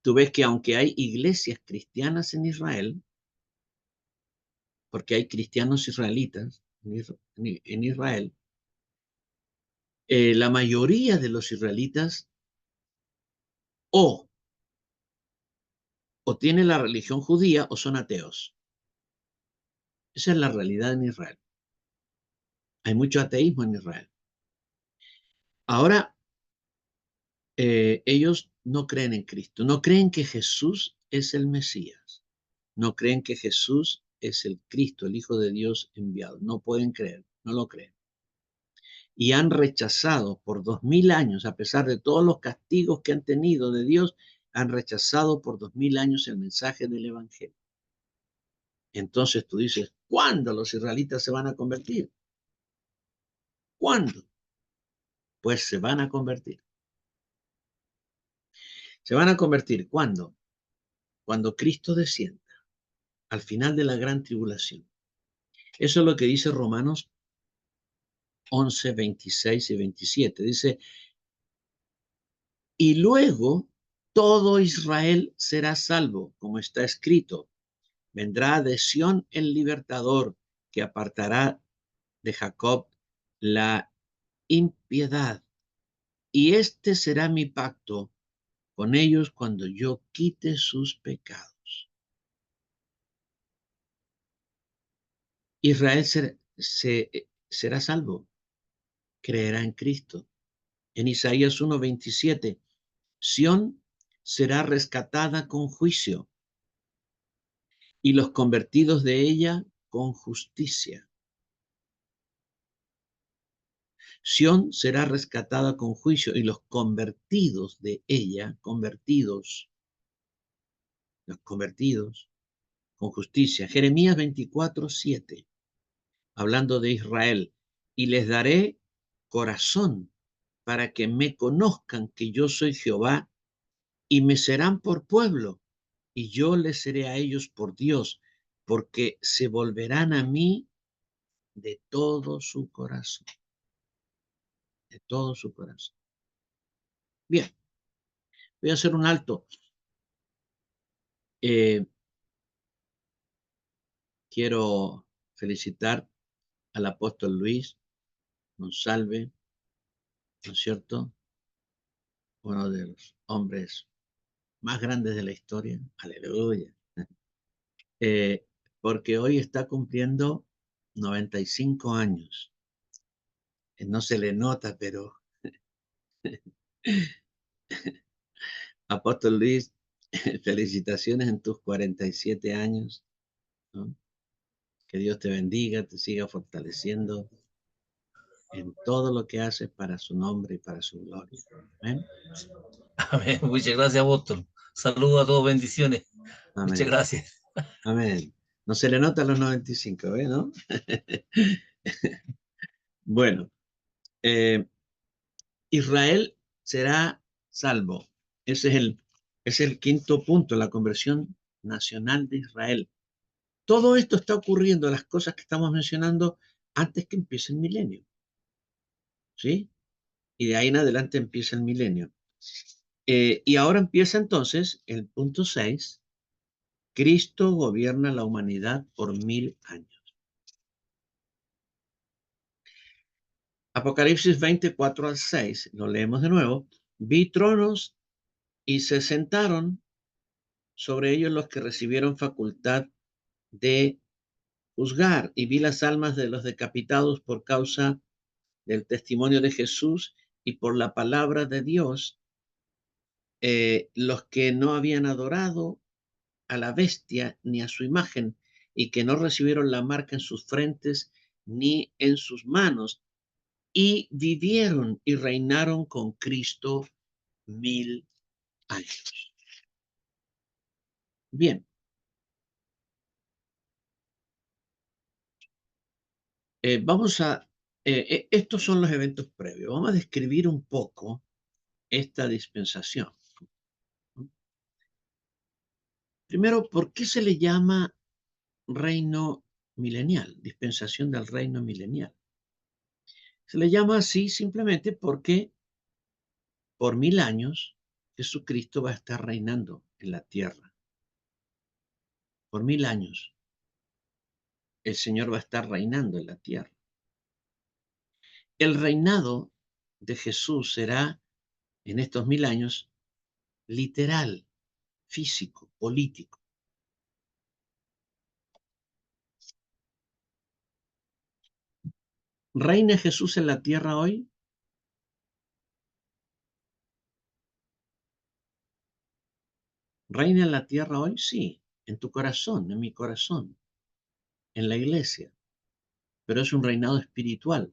Tú ves que aunque hay iglesias cristianas en Israel, porque hay cristianos israelitas en Israel, la mayoría de los israelitas o tienen la religión judía o son ateos. Esa es la realidad en Israel. Hay mucho ateísmo en Israel. Ahora, ellos no creen en Cristo, no creen que Jesús es el Mesías, no creen que Jesús es el Cristo, el Hijo de Dios enviado. No pueden creer, no lo creen. Y han rechazado por 2000 años, a pesar de todos los castigos que han tenido de Dios, han rechazado por 2000 años el mensaje del Evangelio. Entonces tú dices, ¿cuándo los israelitas se van a convertir? ¿Cuándo? Pues se van a convertir. ¿Se van a convertir cuándo? Cuando Cristo descienda, al final de la gran tribulación. Eso es lo que dice Romanos 11, 26 y 27. Dice, y luego todo Israel será salvo, como está escrito. Vendrá de Sión el libertador, que apartará de Jacob la impiedad. Y este será mi pacto con ellos cuando yo quite sus pecados. Israel será salvo, creerá en Cristo. En Isaías 1:27, Sión será rescatada con juicio y los convertidos de ella con justicia. Sión será rescatada con juicio y los convertidos de ella, los convertidos con justicia. Jeremías 24:7, hablando de Israel, y les daré corazón para que me conozcan que yo soy Jehová, y me serán por pueblo, y yo les seré a ellos por Dios, porque se volverán a mí de todo su corazón, de todo su corazón. Bien, voy a hacer un alto. Quiero felicitar al apóstol Luis Monsalve, ¿no es cierto? Uno de los hombres más grandes de la historia. Aleluya. Eh, Porque hoy está cumpliendo 95 años. No se le nota, pero apóstol Luis, felicitaciones en tus 47 años, ¿no? Que Dios te bendiga, te siga fortaleciendo en todo lo que haces para su nombre y para su gloria. Amén. Amén. Muchas gracias, apóstol. Saludos a todos, bendiciones. Muchas Amén. gracias. Amén. No se le nota a los 95, ¿eh? ¿No? Bueno, eh, Israel será salvo. Ese es el quinto punto, la conversión nacional de Israel. Todo esto está ocurriendo, las cosas que estamos mencionando, antes que empiece el milenio, ¿sí? Y de ahí en adelante empieza el milenio. Y ahora empieza entonces el punto 6. Cristo gobierna la humanidad por 1000 años. Apocalipsis 24-6, lo leemos de nuevo. Vi tronos y se sentaron sobre ellos los que recibieron facultad de juzgar, y vi las almas de los decapitados por causa del testimonio de Jesús y por la palabra de Dios, los que no habían adorado a la bestia ni a su imagen, y que no recibieron la marca en sus frentes ni en sus manos, y vivieron y reinaron con Cristo 1000 años. Bien, estos son los eventos previos. Vamos a describir un poco esta dispensación. Primero, ¿por qué se le llama reino milenial, dispensación del reino milenial? Se le llama así simplemente porque por 1000 años Jesucristo va a estar reinando en la tierra. Por 1000 años el Señor va a estar reinando en la tierra. El reinado de Jesús será en estos 1000 años literal, físico, político. ¿Reina Jesús en la tierra hoy? ¿Reina en la tierra hoy? Sí, en tu corazón, en mi corazón, en la iglesia. Pero es un reinado espiritual,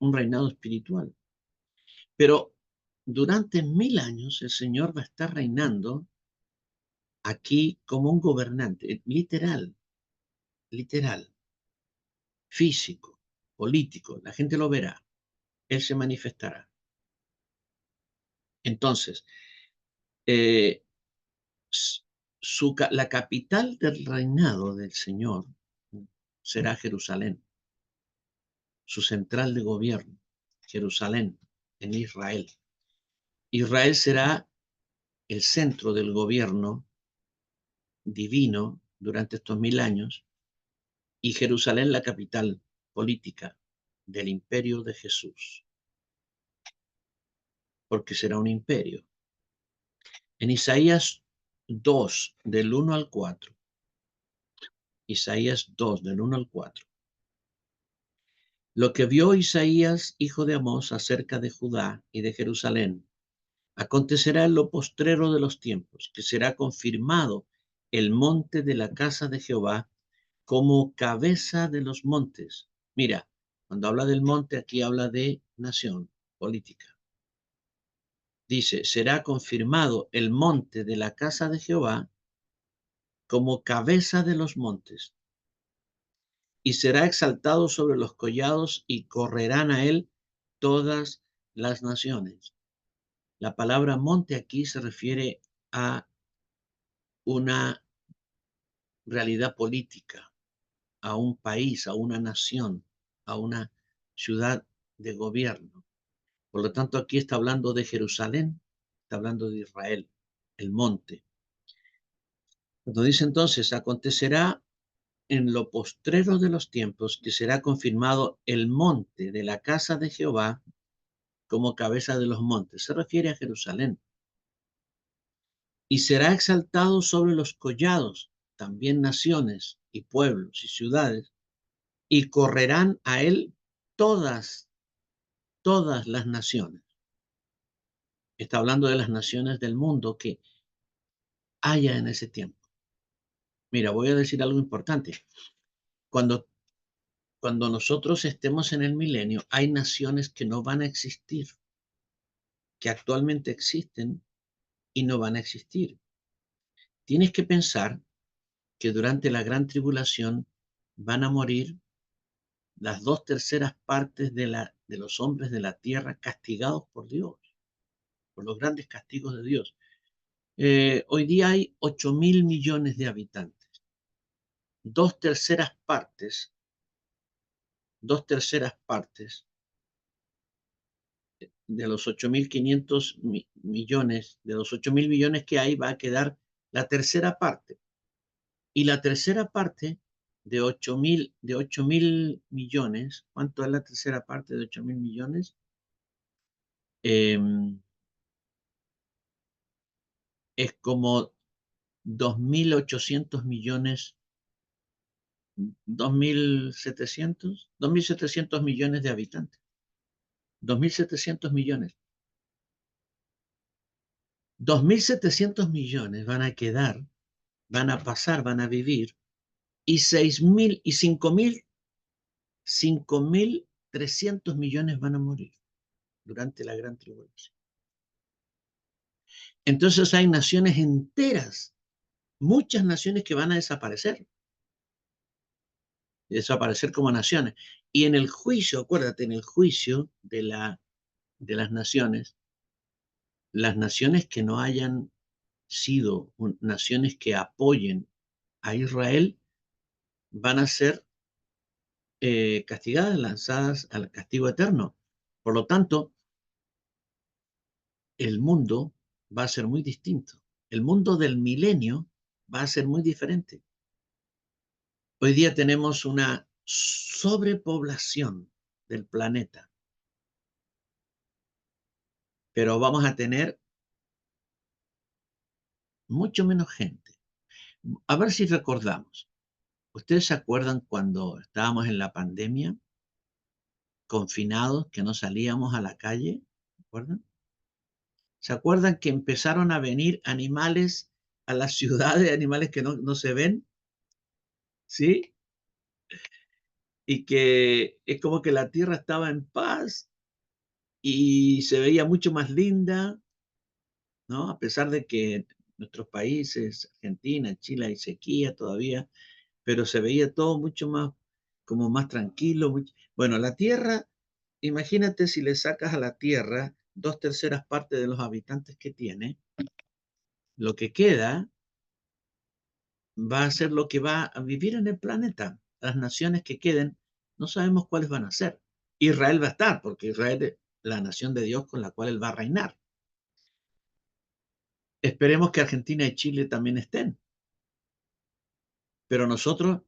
un reinado espiritual. Pero durante 1000 años el Señor va a estar reinando aquí como un gobernante, literal, literal, físico, político. La gente lo verá, Él se manifestará. Entonces, eh, la capital del reinado del Señor será Jerusalén, su central de gobierno, Jerusalén, en Israel. Israel será el centro del gobierno divino durante estos 1000 años y Jerusalén la capital política del imperio de Jesús, porque será un imperio. En Isaías 2, del 1 al 4, Isaías 2, del 1 al 4, lo que vio Isaías, hijo de Amós, acerca de Judá y de Jerusalén, acontecerá en lo postrero de los tiempos, que será confirmado el monte de la casa de Jehová como cabeza de los montes. Mira, cuando habla del monte, aquí habla de nación política. Dice, será confirmado el monte de la casa de Jehová como cabeza de los montes, y será exaltado sobre los collados y correrán a él todas las naciones. La palabra monte aquí se refiere a una realidad política, a un país, a una nación, a una ciudad de gobierno. Por lo tanto, aquí está hablando de Jerusalén, está hablando de Israel, el monte. Cuando dice entonces, acontecerá en lo postrero de los tiempos que será confirmado el monte de la casa de Jehová como cabeza de los montes. Se refiere a Jerusalén. Y será exaltado sobre los collados, también naciones y pueblos y ciudades, y correrán a él todas las naciones. Está hablando de las naciones del mundo que haya en ese tiempo. Mira, voy a decir algo importante. Cuando, cuando nosotros estemos en el milenio, hay naciones que no van a existir, que actualmente existen y no van a existir. Tienes que pensar que durante la gran tribulación van a morir las 2/3 partes de los hombres de la tierra castigados por Dios, por los grandes castigos de Dios. Hoy día hay 8.000 millones de habitantes. 2/3 partes, 2/3 partes de los 8.500 millones, de los 8.000 millones que hay, va a quedar la tercera parte. Y la tercera parte de 8.000 millones, ¿cuánto es la tercera parte de 8.000 millones? Es como 2.800 millones, 2.700 millones de habitantes. 2.700 millones. 2.700 millones van a quedar, van a pasar, van a vivir, y 6.000 y 5.300 millones van a morir durante la gran tribulación. Entonces hay naciones enteras, muchas naciones que van a desaparecer como naciones. Y en el juicio, acuérdate, en el juicio de las naciones que no hayan sido naciones que apoyen a Israel, van a ser castigadas, lanzadas al castigo eterno. Por lo tanto, el mundo va a ser muy distinto. El mundo del milenio va a ser muy diferente. Hoy día tenemos una sobrepoblación del planeta, pero vamos a tener mucho menos gente. A ver si recordamos. ¿Ustedes se acuerdan cuando estábamos en la pandemia, confinados, que no salíamos a la calle? ¿Se acuerdan? ¿Se acuerdan que empezaron a venir animales a las ciudades, animales que no se ven? ¿Sí? Y que es como que la tierra estaba en paz y se veía mucho más linda, ¿no? A pesar de que nuestros países, Argentina, Chile, hay sequía todavía, pero se veía todo mucho más, como más tranquilo. Bueno, la tierra, imagínate si le sacas a la tierra 2/3 partes de los habitantes que tiene, lo que queda va a ser lo que va a vivir en el planeta. Las naciones que queden, no sabemos cuáles van a ser. Israel va a estar, porque Israel es la nación de Dios con la cual él va a reinar. Esperemos que Argentina y Chile también estén. Pero nosotros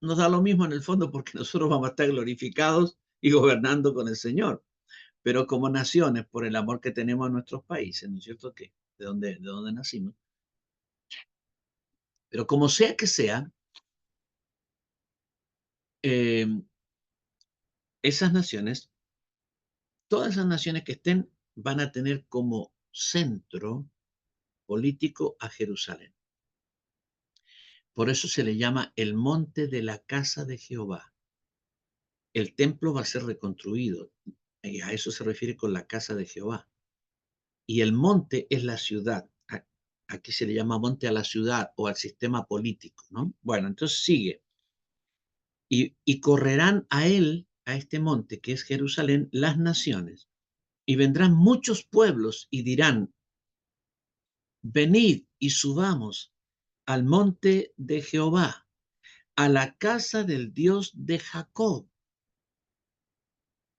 nos da lo mismo en el fondo porque nosotros vamos a estar glorificados y gobernando con el Señor. Pero como naciones, por el amor que tenemos a nuestros países, ¿no es cierto? Que de dónde nacimos. Pero como sea que sea, eh, esas naciones, todas esas naciones que estén, van a tener como centro político a Jerusalén. Por eso se le llama el monte de la casa de Jehová. El templo va a ser reconstruido. Y a eso se refiere con la casa de Jehová. Y el monte es la ciudad. Aquí se le llama monte a la ciudad o al sistema político, ¿no? Bueno, entonces sigue. Y correrán a él, a este monte que es Jerusalén, las naciones. Y vendrán muchos pueblos y dirán, venid y subamos al monte de Jehová, a la casa del Dios de Jacob.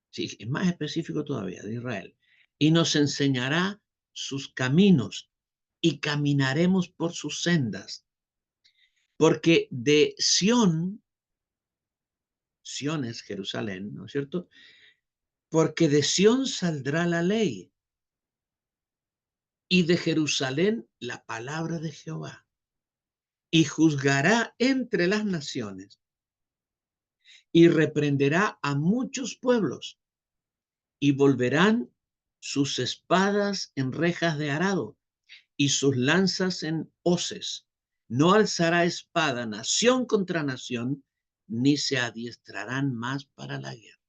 Sí, es más específico todavía, de Israel. Y nos enseñará sus caminos y caminaremos por sus sendas. Porque de Sión, Sión es Jerusalén, ¿no es cierto? Porque de Sión saldrá la ley y de Jerusalén la palabra de Jehová. Y juzgará entre las naciones y reprenderá a muchos pueblos y volverán sus espadas en rejas de arado y sus lanzas en hoces. No alzará espada nación contra nación, ni se adiestrarán más para la guerra.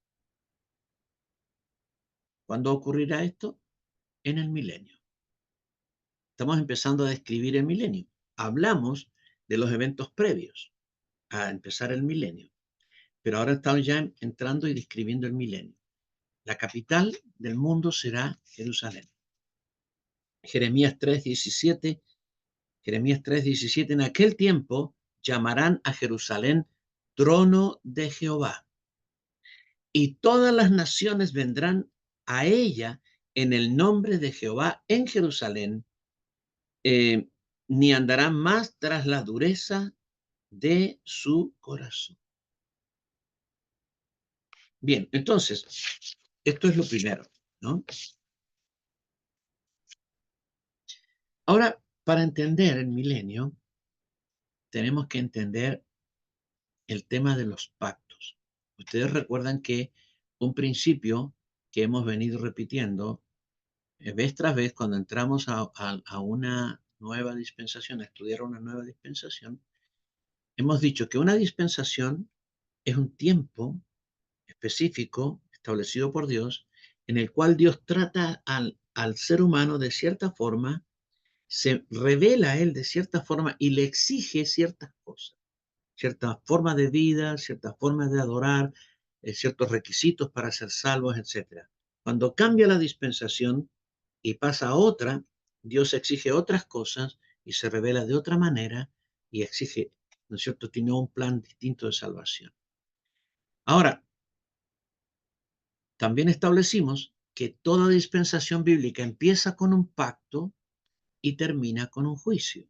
¿Cuándo ocurrirá esto? En el milenio. Estamos empezando a describir el milenio. Hablamos de los eventos previos a empezar el milenio, pero ahora estamos ya entrando y describiendo el milenio. La capital del mundo será Jerusalén. Jeremías 3:17, Jeremías 3:17, en aquel tiempo llamarán a Jerusalén trono de Jehová, y todas las naciones vendrán a ella en el nombre de Jehová en Jerusalén, eh, ni andarán más tras la dureza de su corazón. Bien, entonces, esto es lo primero, ¿no? Ahora, para entender el milenio, tenemos que entender el tema de los pactos. Ustedes recuerdan que un principio que hemos venido repitiendo vez tras vez cuando entramos a una nueva dispensación, a estudiar una nueva dispensación, hemos dicho que una dispensación es un tiempo específico establecido por Dios en el cual Dios trata al ser humano de cierta forma, se revela a él de cierta forma y le exige ciertas cosas, cierta forma de vida, ciertas formas de adorar, ciertos requisitos para ser salvos, etc. Cuando cambia la dispensación y pasa a otra, Dios exige otras cosas y se revela de otra manera y exige, ¿no es cierto?, tiene un plan distinto de salvación. Ahora, también establecimos que toda dispensación bíblica empieza con un pacto y termina con un juicio.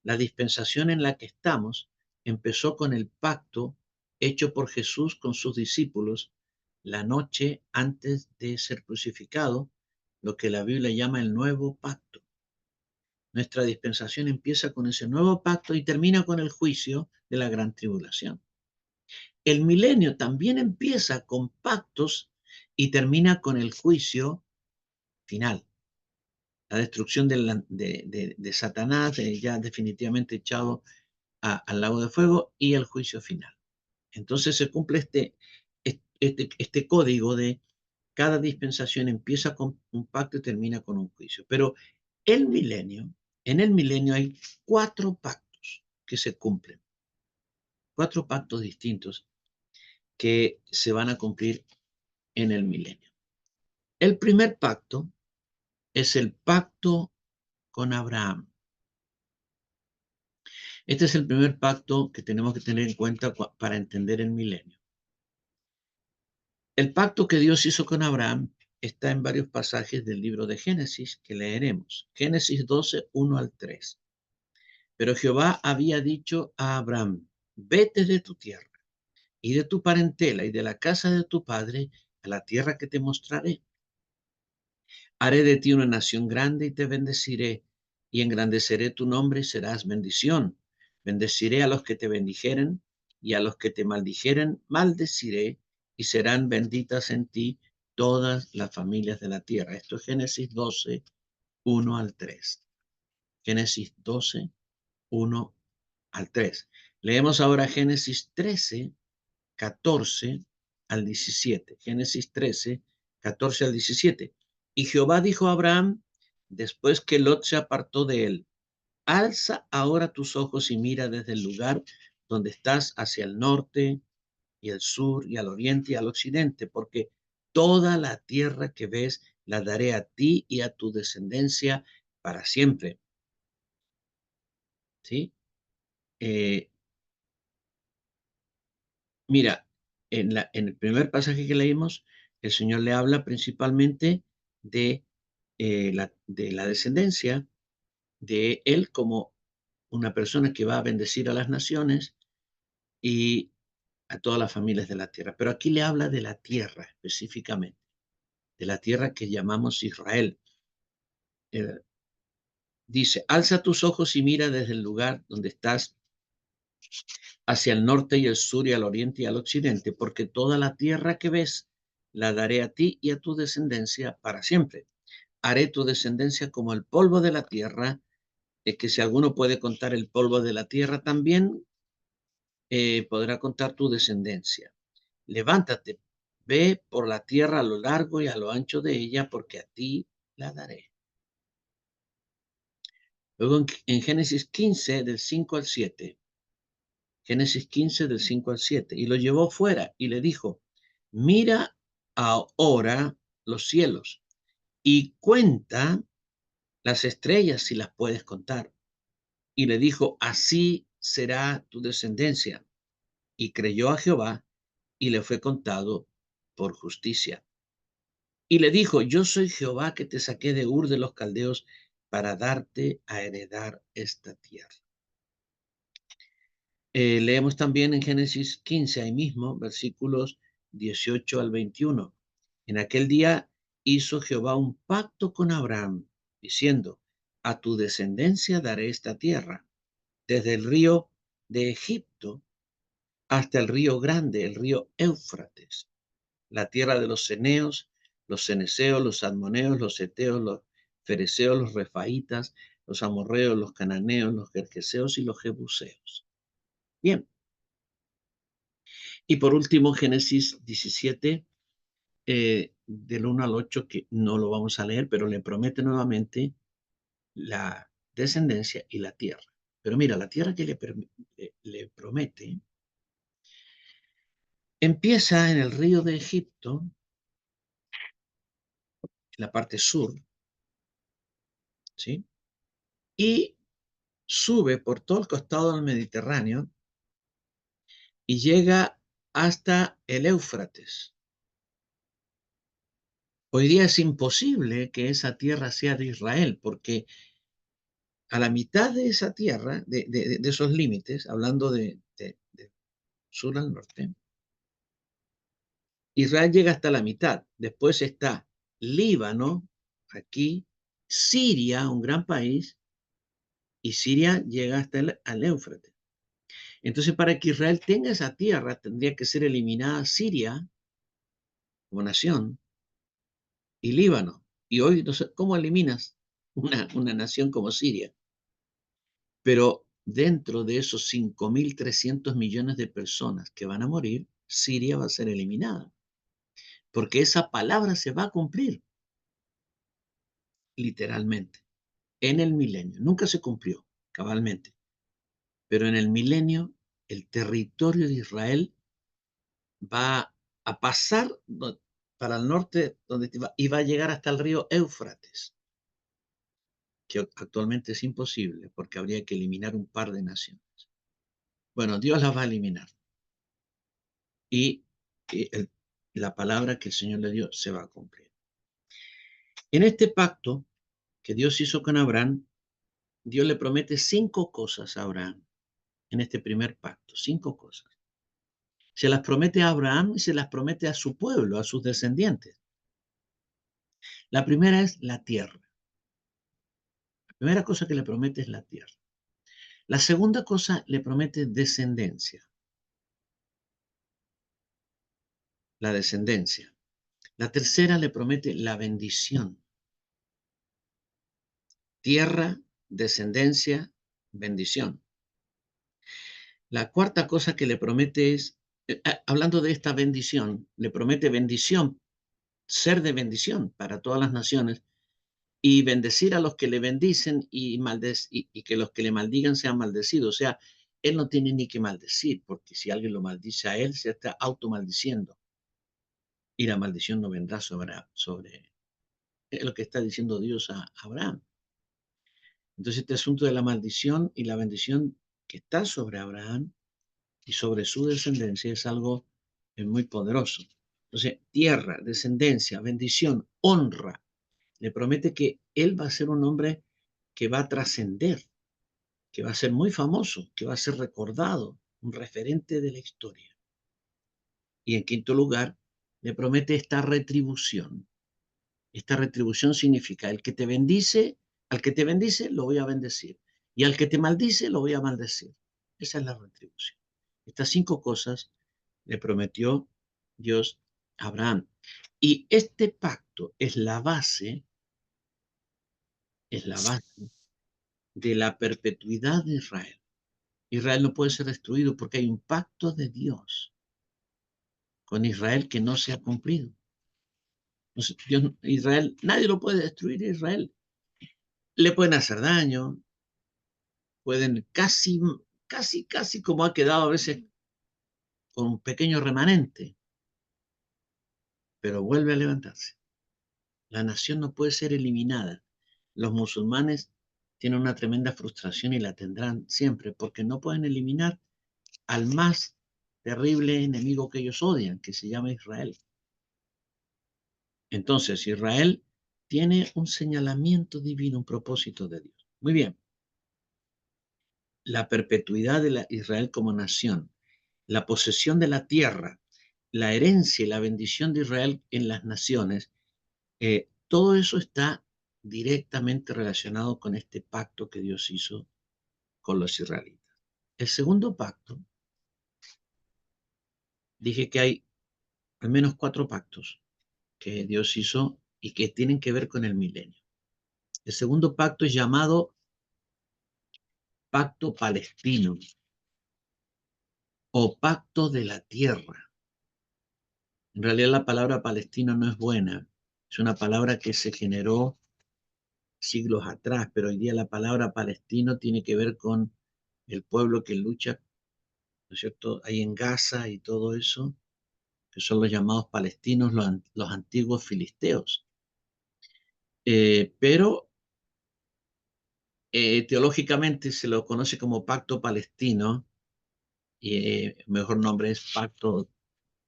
La dispensación en la que estamos empezó con el pacto hecho por Jesús con sus discípulos la noche antes de ser crucificado, lo que la Biblia llama el nuevo pacto. Nuestra dispensación empieza con ese nuevo pacto y termina con el juicio de la gran tribulación. El milenio también empieza con pactos y termina con el juicio final. La destrucción de Satanás, ya definitivamente echado al lago de fuego, y el juicio final. Entonces se cumple este código de cada dispensación empieza con un pacto y termina con un juicio. Pero en el milenio hay 4 pactos que se cumplen, 4 pactos distintos que se van a cumplir en el milenio. El primer pacto es el pacto con Abraham. Este es el primer pacto que tenemos que tener en cuenta para entender el milenio. El pacto que Dios hizo con Abraham está en varios pasajes del libro de Génesis que leeremos. Génesis 12, 1 al 3. Pero Jehová había dicho a Abraham: vete de tu tierra y de tu parentela y de la casa de tu padre a la tierra que te mostraré. Haré de ti una nación grande y te bendeciré, y engrandeceré tu nombre y serás bendición. Bendeciré a los que te bendijeren, y a los que te maldijeren maldeciré, y serán benditas en ti todas las familias de la tierra. Esto es Génesis 12, 1 al 3. Génesis 12, 1 al 3. Leemos ahora Génesis 13, 14 al 17. Génesis 13, 14 al 17. Y Jehová dijo a Abraham, después que Lot se apartó de él: alza ahora tus ojos y mira desde el lugar donde estás hacia el norte y el sur y al oriente y al occidente, porque toda la tierra que ves la daré a ti y a tu descendencia para siempre. ¿Sí? Mira, en el primer pasaje que leímos, el Señor le habla principalmente de, de la descendencia de Él como una persona que va a bendecir a las naciones y a todas las familias de la tierra. Pero aquí le habla de la tierra específicamente, de la tierra que llamamos Israel. Eh, Dice: alza tus ojos y mira desde el lugar donde estás hacia el norte y el sur y al oriente y al occidente, porque toda la tierra que ves la daré a ti y a tu descendencia para siempre. Haré tu descendencia como el polvo de la tierra, que si alguno puede contar el polvo de la tierra, también podrá contar tu descendencia. Levántate, ve por la tierra a lo largo y a lo ancho de ella, porque a ti la daré. Luego en Génesis 15, del 5 al 7. Génesis 15, del 5 al 7. Y lo llevó fuera y le dijo: mira ahora los cielos y cuenta las estrellas si las puedes contar. Y le dijo: así será tu descendencia. Y creyó a Jehová y le fue contado por justicia. Y le dijo: yo soy Jehová que te saqué de Ur de los Caldeos para darte a heredar esta tierra. Leemos también en Génesis 15, ahí mismo, versículos 18 al 21. En aquel día hizo Jehová un pacto con Abraham, diciendo: a tu descendencia daré esta tierra, desde el río de Egipto hasta el río grande, el río Éufrates, la tierra de los ceneos, los ceneseos, los admoneos, los heteos, los fereceos, los refaitas, los amorreos, los cananeos, los gergeseos y los jebuseos. Bien. Y por último, Génesis 17, del 1 al 8, que no lo vamos a leer, pero le promete nuevamente la descendencia y la tierra. Pero mira, la tierra que le promete empieza en el río de Egipto, en la parte sur, ¿sí? Y sube por todo el costado del Mediterráneo y llega hasta el Éufrates. Hoy día es imposible que esa tierra sea de Israel, porque a la mitad de esa tierra, de esos límites, hablando de sur al norte, Israel llega hasta la mitad. Después está Líbano, aquí, Siria, un gran país, y Siria llega hasta al Éufrates. Entonces, para que Israel tenga esa tierra, tendría que ser eliminada Siria como nación y Líbano. Y hoy, no sé, ¿cómo eliminas una nación como Siria? Pero dentro de esos 5.300 millones de personas que van a morir, Siria va a ser eliminada, porque esa palabra se va a cumplir, literalmente, en el milenio. Nunca se cumplió cabalmente, pero en el milenio el territorio de Israel va a pasar para el norte y va a llegar hasta el río Éufrates, que actualmente es imposible porque habría que eliminar un par de naciones. Bueno, Dios las va a eliminar y la palabra que el Señor le dio se va a cumplir. En este pacto que Dios hizo con Abraham, Dios le promete 5 cosas a Abraham en este primer pacto, 5 cosas. Se las promete a Abraham y se las promete a su pueblo, a sus descendientes. La primera es la tierra. La primera cosa que le promete es la tierra. La segunda cosa le promete descendencia. La descendencia. La tercera le promete la bendición. Tierra, descendencia, bendición. La cuarta cosa que le promete es, hablando de esta bendición, le promete bendición, ser de bendición para todas las naciones y bendecir a los que le bendicen y que los que le maldigan sean maldecidos. O sea, él no tiene ni que maldecir, porque si alguien lo maldice a él, se está automaldiciendo. Y la maldición no vendrá sobre es lo que está diciendo Dios a Abraham. Entonces, este asunto de la maldición y la bendición que está sobre Abraham y sobre su descendencia es algo muy poderoso. Entonces, tierra, descendencia, bendición, honra. Le promete que él va a ser un hombre que va a trascender, que va a ser muy famoso, que va a ser recordado, un referente de la historia. Y en quinto lugar, le promete esta retribución. Esta retribución significa al que te bendice lo voy a bendecir y al que te maldice lo voy a maldecir. Esa es la retribución. Estas 5 cosas le prometió Dios a Abraham. Y este pacto es la base de la perpetuidad de Israel. Israel no puede ser destruido porque hay un pacto de Dios con Israel que no se ha cumplido. Israel, nadie lo puede destruir a Israel. Le pueden hacer daño, pueden casi como ha quedado a veces con un pequeño remanente, pero vuelve a levantarse. La nación no puede ser eliminada. Los musulmanes tienen una tremenda frustración y la tendrán siempre porque no pueden eliminar al más terrible enemigo que ellos odian, que se llama Israel. Entonces, Israel tiene un señalamiento divino, un propósito de Dios. Muy bien. La perpetuidad de Israel como nación, la posesión de la tierra, la herencia y la bendición de Israel en las naciones, todo eso está directamente relacionado con este pacto que Dios hizo con los israelitas. El segundo pacto, dije que hay al menos 4 pactos que Dios hizo y que tienen que ver con el milenio. El segundo pacto es llamado Pacto Palestino o Pacto de la Tierra. En realidad la palabra palestino no es buena, es una palabra que se generó siglos atrás, pero hoy día la palabra palestino tiene que ver con el pueblo que lucha, ¿no es cierto?, ahí en Gaza y todo eso, que son los llamados palestinos, los antiguos filisteos. Pero teológicamente se lo conoce como pacto palestino y el mejor nombre es pacto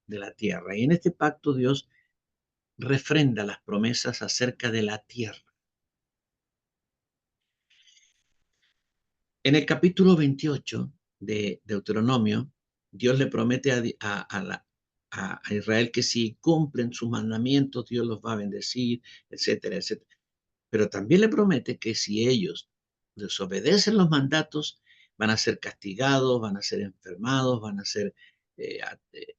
de la tierra. Y en este pacto Dios refrenda las promesas acerca de la tierra. En el capítulo 28 de Deuteronomio, Dios le promete a Israel que si cumplen sus mandamientos, Dios los va a bendecir, etcétera, etcétera. Pero también le promete que si ellos desobedecen los mandatos, van a ser castigados, van a ser enfermados, van a ser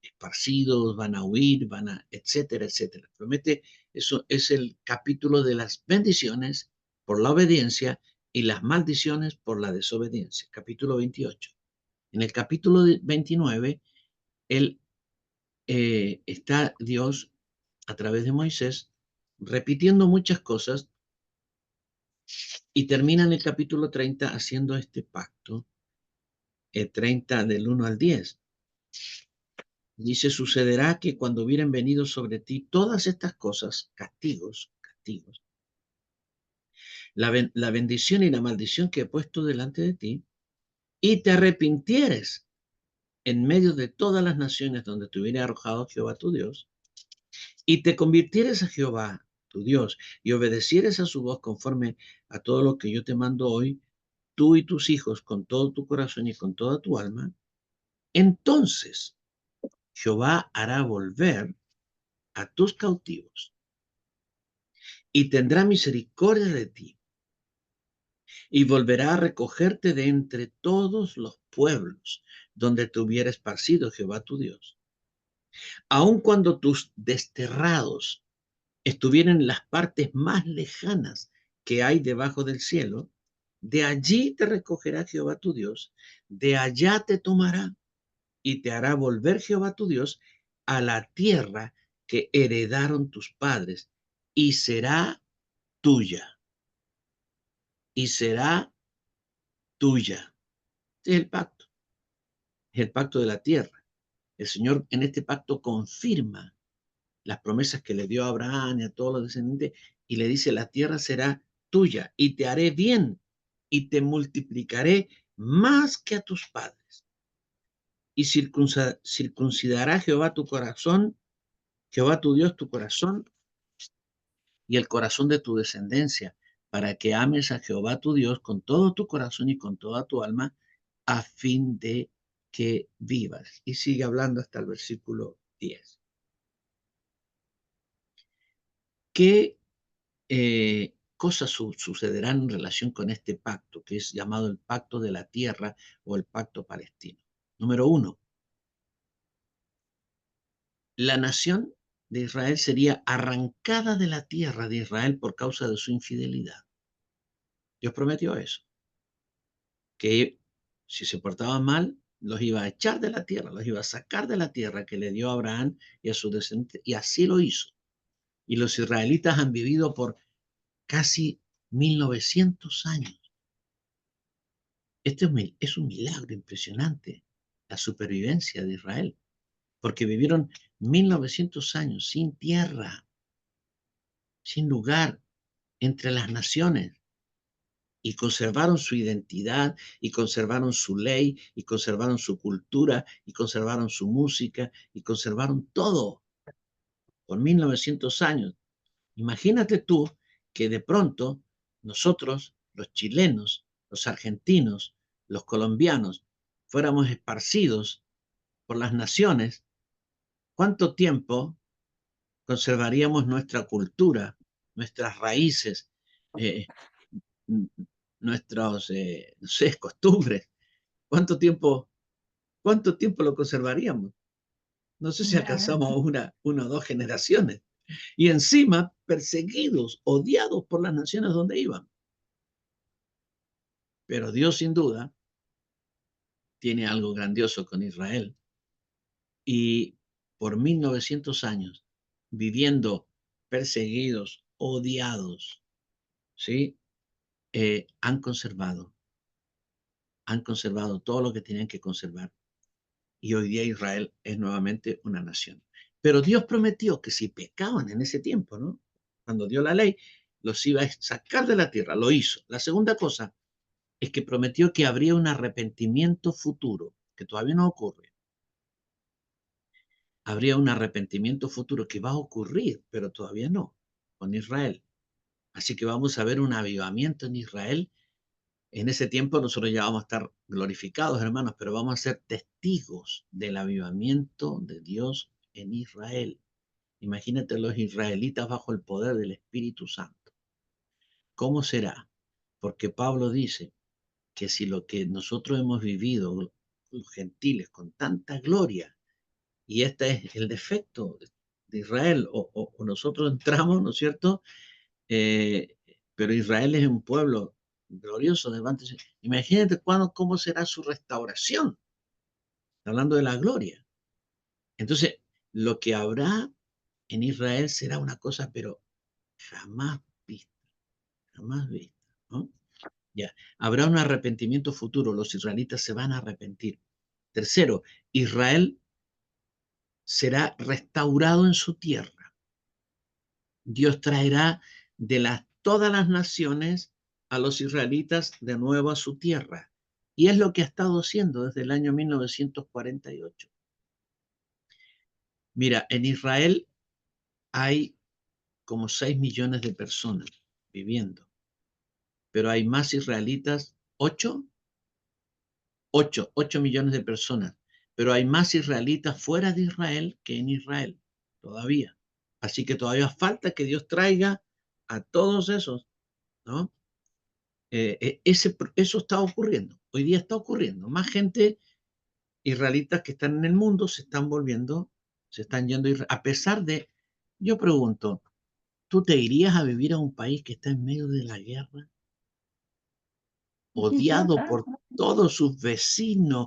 esparcidos, van a huir, etcétera, etcétera. Promete, eso es el capítulo de las bendiciones por la obediencia y las maldiciones por la desobediencia, capítulo 28. En el capítulo 29, está Dios a través de Moisés repitiendo muchas cosas y termina en el capítulo 30 haciendo este pacto, 30 del 1 al 10. Dice, sucederá que cuando hubieran venido sobre ti todas estas cosas, castigos, la bendición y la maldición que he puesto delante de ti, y te arrepintieres en medio de todas las naciones donde te hubiera arrojado Jehová tu Dios, y te convirtieres a Jehová tu Dios, y obedecieres a su voz conforme a todo lo que yo te mando hoy, tú y tus hijos con todo tu corazón y con toda tu alma, entonces Jehová hará volver a tus cautivos y tendrá misericordia de ti y volverá a recogerte de entre todos los pueblos donde te hubiera esparcido Jehová tu Dios. Aun cuando tus desterrados estuvieran en las partes más lejanas que hay debajo del cielo, de allí te recogerá Jehová tu Dios, de allá te tomará y te hará volver Jehová tu Dios a la tierra que heredaron tus padres, y será tuya, y será tuya. Este es el pacto de la tierra. El Señor en este pacto confirma las promesas que le dio a Abraham y a todos los descendientes, y le dice, la tierra será tuya, y te haré bien, y te multiplicaré más que a tus padres. Y circuncidará Jehová tu corazón, Jehová tu Dios tu corazón, y el corazón de tu descendencia, para que ames a Jehová tu Dios con todo tu corazón y con toda tu alma, a fin de que vivas. Y sigue hablando hasta el versículo 10. ¿Qué cosas sucederán en relación con este pacto, que es llamado el pacto de la tierra o el pacto palestino? Número 1, la nación de Israel sería arrancada de la tierra de Israel por causa de su infidelidad. Dios prometió eso, que si se portaban mal, los iba a echar de la tierra, los iba a sacar de la tierra que le dio a Abraham y a su descendiente, y así lo hizo. Y los israelitas han vivido por casi 1900 años. Este es un milagro impresionante, la supervivencia de Israel, porque vivieron 1900 años sin tierra, sin lugar entre las naciones, y conservaron su identidad, y conservaron su ley, y conservaron su cultura, y conservaron su música, y conservaron todo por 1900 años. Imagínate tú que de pronto nosotros, los chilenos, los argentinos, los colombianos, fuéramos esparcidos por las naciones. ¿Cuánto tiempo conservaríamos nuestra cultura, nuestras raíces, eh, nuestras, no sé, costumbres? ¿Cuánto tiempo, cuánto tiempo lo conservaríamos? No sé si Nada. alcanzamos una o dos generaciones. Y encima perseguidos, odiados por las naciones donde iban. Pero Dios sin duda tiene algo grandioso con Israel. Y por 1900 años, viviendo perseguidos, odiados, ¿sí? Han conservado todo lo que tenían que conservar. Y hoy día Israel es nuevamente una nación. Pero Dios prometió que si pecaban en ese tiempo, ¿no? Cuando dio la ley, los iba a sacar de la tierra, lo hizo. La segunda cosa es que prometió que habría un arrepentimiento futuro, que todavía no ocurre. Habría un arrepentimiento futuro que va a ocurrir, pero todavía no, con Israel. Así que vamos a ver un avivamiento en Israel. En ese tiempo nosotros ya vamos a estar glorificados, hermanos, pero vamos a ser testigos del avivamiento de Dios en Israel. Imagínate los israelitas bajo el poder del Espíritu Santo. ¿Cómo será? Porque Pablo dice que si lo que nosotros hemos vivido, los gentiles, con tanta gloria, y este es el defecto de Israel, o nosotros entramos, ¿no es cierto? Pero Israel es un pueblo glorioso, levántese. Imagínate cómo será su restauración, hablando de la gloria. Entonces, lo que habrá en Israel será una cosa, pero jamás vista, ¿no? Ya, habrá un arrepentimiento futuro, los israelitas se van a arrepentir. Tercero, Israel será restaurado en su tierra. Dios traerá de todas las naciones a los israelitas de nuevo a su tierra. Y es lo que ha estado haciendo desde el año 1948. Mira, en Israel hay como 6 millones de personas viviendo, pero hay más israelitas, 8 millones de personas, pero hay más israelitas fuera de Israel que en Israel, todavía. Así que todavía falta que Dios traiga a todos esos, ¿no? Eso está ocurriendo, hoy día está ocurriendo. Más gente israelitas que están en el mundo se están volviendo, se están yendo, a pesar de, yo pregunto, ¿tú te irías a vivir a un país que está en medio de la guerra? Odiado por todos sus vecinos.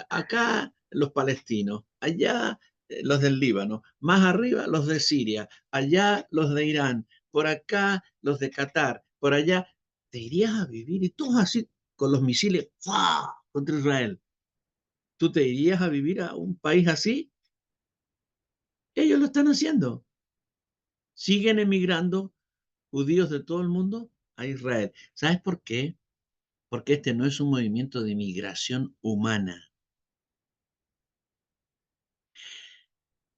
Acá los palestinos, allá los del Líbano, más arriba los de Siria, allá los de Irán, por acá los de Qatar, por allá. Te irías a vivir y todos así con los misiles ¡fua! Contra Israel. ¿Tú te irías a vivir a un país así? Ellos lo están haciendo. Siguen emigrando judíos de todo el mundo a Israel. ¿Sabes por qué? Porque este no es un movimiento de migración humana.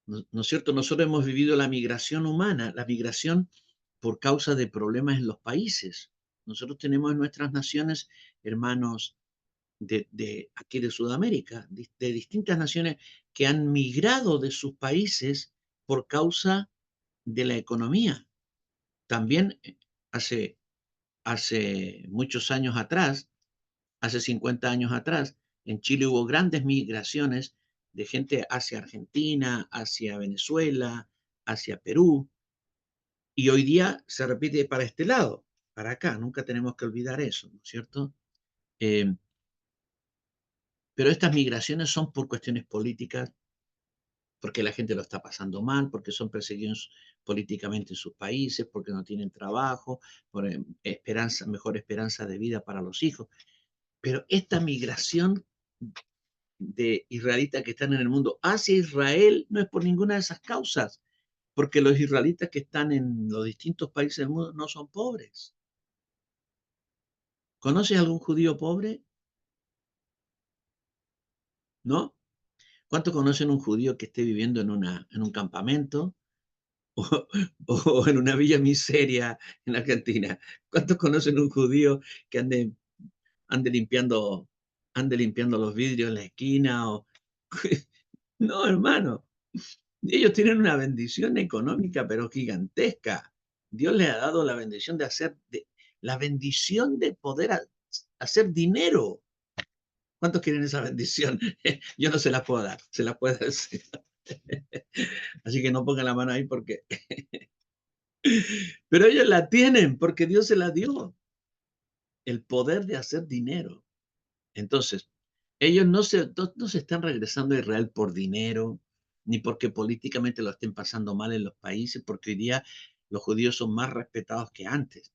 ¿No es cierto? Nosotros hemos vivido la migración humana, la migración por causa de problemas en los países. Nosotros tenemos en nuestras naciones hermanos de aquí de Sudamérica, de distintas naciones que han migrado de sus países por causa de la economía. También hace muchos años atrás, hace 50 años atrás, en Chile hubo grandes migraciones de gente hacia Argentina, hacia Venezuela, hacia Perú, y hoy día se repite para este lado, para acá, nunca tenemos que olvidar eso, ¿no es cierto? Eh, pero estas migraciones son por cuestiones políticas, porque la gente lo está pasando mal, porque son perseguidos políticamente en sus países, porque no tienen trabajo, por mejor esperanza de vida para los hijos. Pero esta migración de israelitas que están en el mundo hacia Israel no es por ninguna de esas causas, porque los israelitas que están en los distintos países del mundo no son pobres. ¿Conoces algún judío pobre? ¿No? ¿Cuántos conocen un judío que esté viviendo en un campamento o, o en una villa miseria en Argentina? ¿Cuántos conocen un judío que ande limpiando, ande limpiando los vidrios en la esquina? No, hermano. Ellos tienen una bendición económica, pero gigantesca. Dios les ha dado la bendición la bendición de poder hacer dinero. ¿Cuántos quieren esa bendición? Yo no se la puedo dar, se la puede decir. Así que no pongan la mano ahí porque... Pero ellos la tienen porque Dios se la dio. El poder de hacer dinero. Entonces, ellos no se están regresando a Israel por dinero, ni porque políticamente lo estén pasando mal en los países, porque hoy día los judíos son más respetados que antes.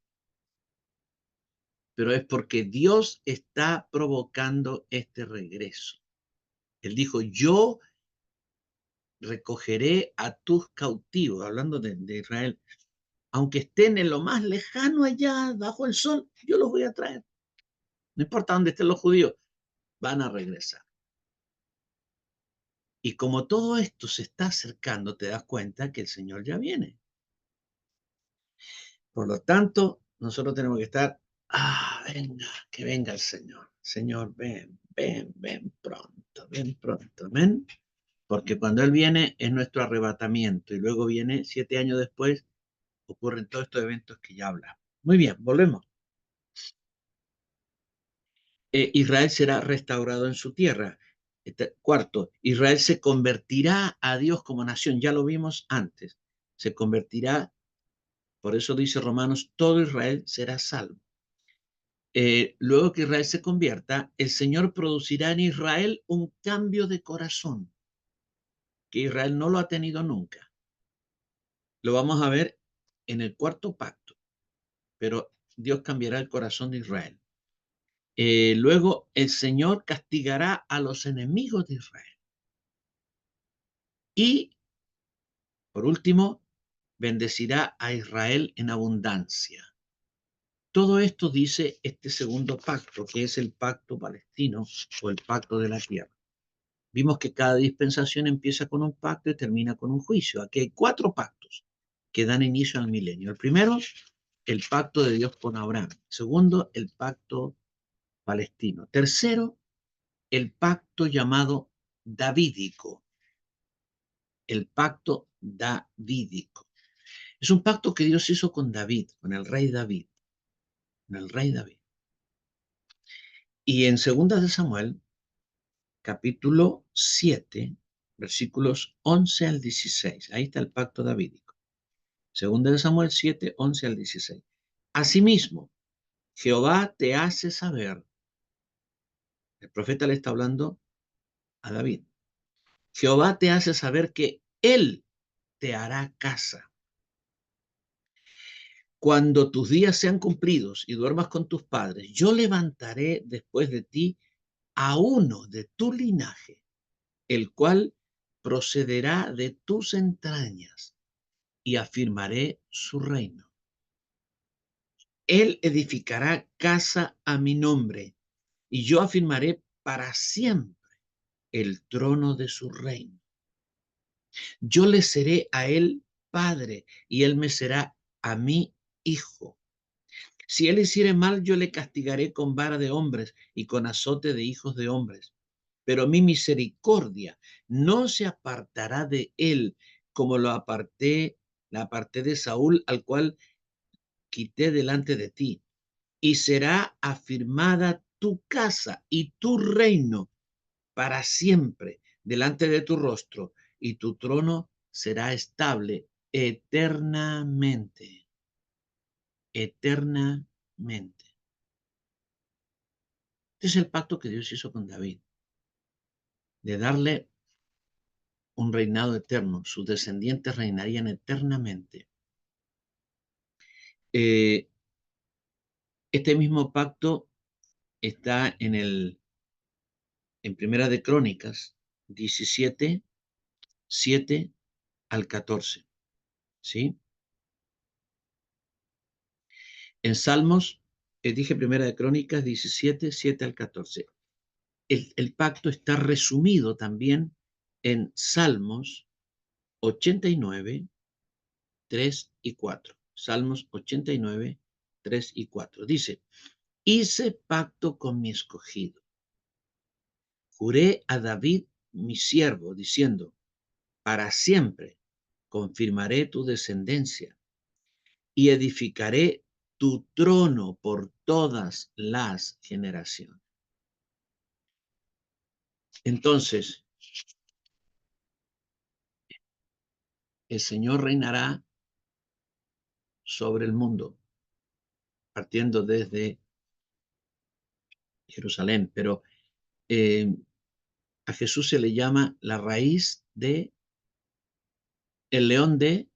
Pero es porque Dios está provocando este regreso. Él dijo, yo recogeré a tus cautivos, hablando de Israel, aunque estén en lo más lejano allá, bajo el sol, yo los voy a traer. No importa dónde estén los judíos, van a regresar. Y como todo esto se está acercando, te das cuenta que el Señor ya viene. Por lo tanto, nosotros tenemos que estar, venga, que venga el Señor. Señor, ven pronto, amén. Porque cuando Él viene es nuestro arrebatamiento y luego viene 7 años después, ocurren todos estos eventos que ya hablamos. Muy bien, volvemos. Israel será restaurado en su tierra. Cuarto, Israel se convertirá a Dios como nación. Ya lo vimos antes. Se convertirá, por eso dice Romanos, todo Israel será salvo. Luego que Israel se convierta, el Señor producirá en Israel un cambio de corazón, que Israel no lo ha tenido nunca. Lo vamos a ver en el cuarto pacto, pero Dios cambiará el corazón de Israel. Luego el Señor castigará a los enemigos de Israel. Y, por último, bendecirá a Israel en abundancia. Todo esto dice este segundo pacto, que es el pacto palestino o el pacto de la tierra. Vimos que cada dispensación empieza con un pacto y termina con un juicio. Aquí hay 4 pactos que dan inicio al milenio. El primero, el pacto de Dios con Abraham. Segundo, el pacto palestino. Tercero, el pacto llamado davídico. El pacto davídico. Es un pacto que Dios hizo con David, con el rey David. Con el rey David. Y en 2 de Samuel, capítulo 7, versículos 11 al 16. Ahí está el pacto davídico. 2 de Samuel 7, 11 al 16. Asimismo, Jehová te hace saber, el profeta le está hablando a David, Jehová te hace saber que él te hará casa. Cuando tus días sean cumplidos y duermas con tus padres, yo levantaré después de ti a uno de tu linaje, el cual procederá de tus entrañas, y afirmaré su reino. Él edificará casa a mi nombre, y yo afirmaré para siempre el trono de su reino. Yo le seré a él padre, y él me será a mí hijo. Si él hiciere mal, yo le castigaré con vara de hombres y con azote de hijos de hombres. Pero mi misericordia no se apartará de él, como la aparté de Saúl, al cual quité delante de ti. Y será afirmada tu casa y tu reino para siempre delante de tu rostro, y tu trono será estable eternamente. Eternamente. Este es el pacto que Dios hizo con David, de darle un reinado eterno. Sus descendientes reinarían eternamente. Este mismo pacto está en Primera de Crónicas 17, 7 al 14. ¿Sí? En Salmos, dije Primera de Crónicas 17, 7 al 14. El pacto está resumido también en Salmos 89, 3 y 4. Salmos 89, 3 y 4. Dice, hice pacto con mi escogido. Juré a David, mi siervo, diciendo, para siempre confirmaré tu descendencia y edificaré tu trono por todas las generaciones. Entonces, el Señor reinará sobre el mundo, partiendo desde Jerusalén, pero a Jesús se le llama la raíz de el león de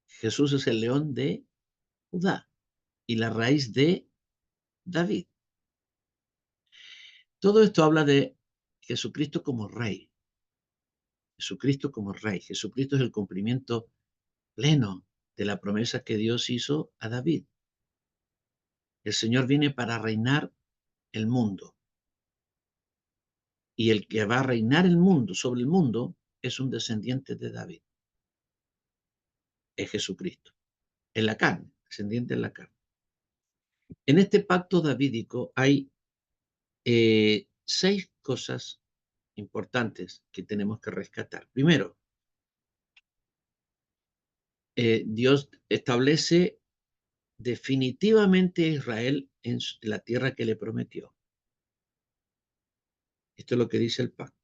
Jesús, es el león de Judá y la raíz de David. Todo esto habla de Jesucristo como rey. Jesucristo como rey. Jesucristo es el cumplimiento pleno de la promesa que Dios hizo a David. El Señor viene para reinar el mundo. Y el que va a reinar el mundo, sobre el mundo, es un descendiente de David. Es Jesucristo. En la carne, descendiente en la carne. En este pacto davídico hay 6 cosas importantes que tenemos que rescatar. Primero, Dios establece definitivamente a Israel en la tierra que le prometió. Esto es lo que dice el pacto,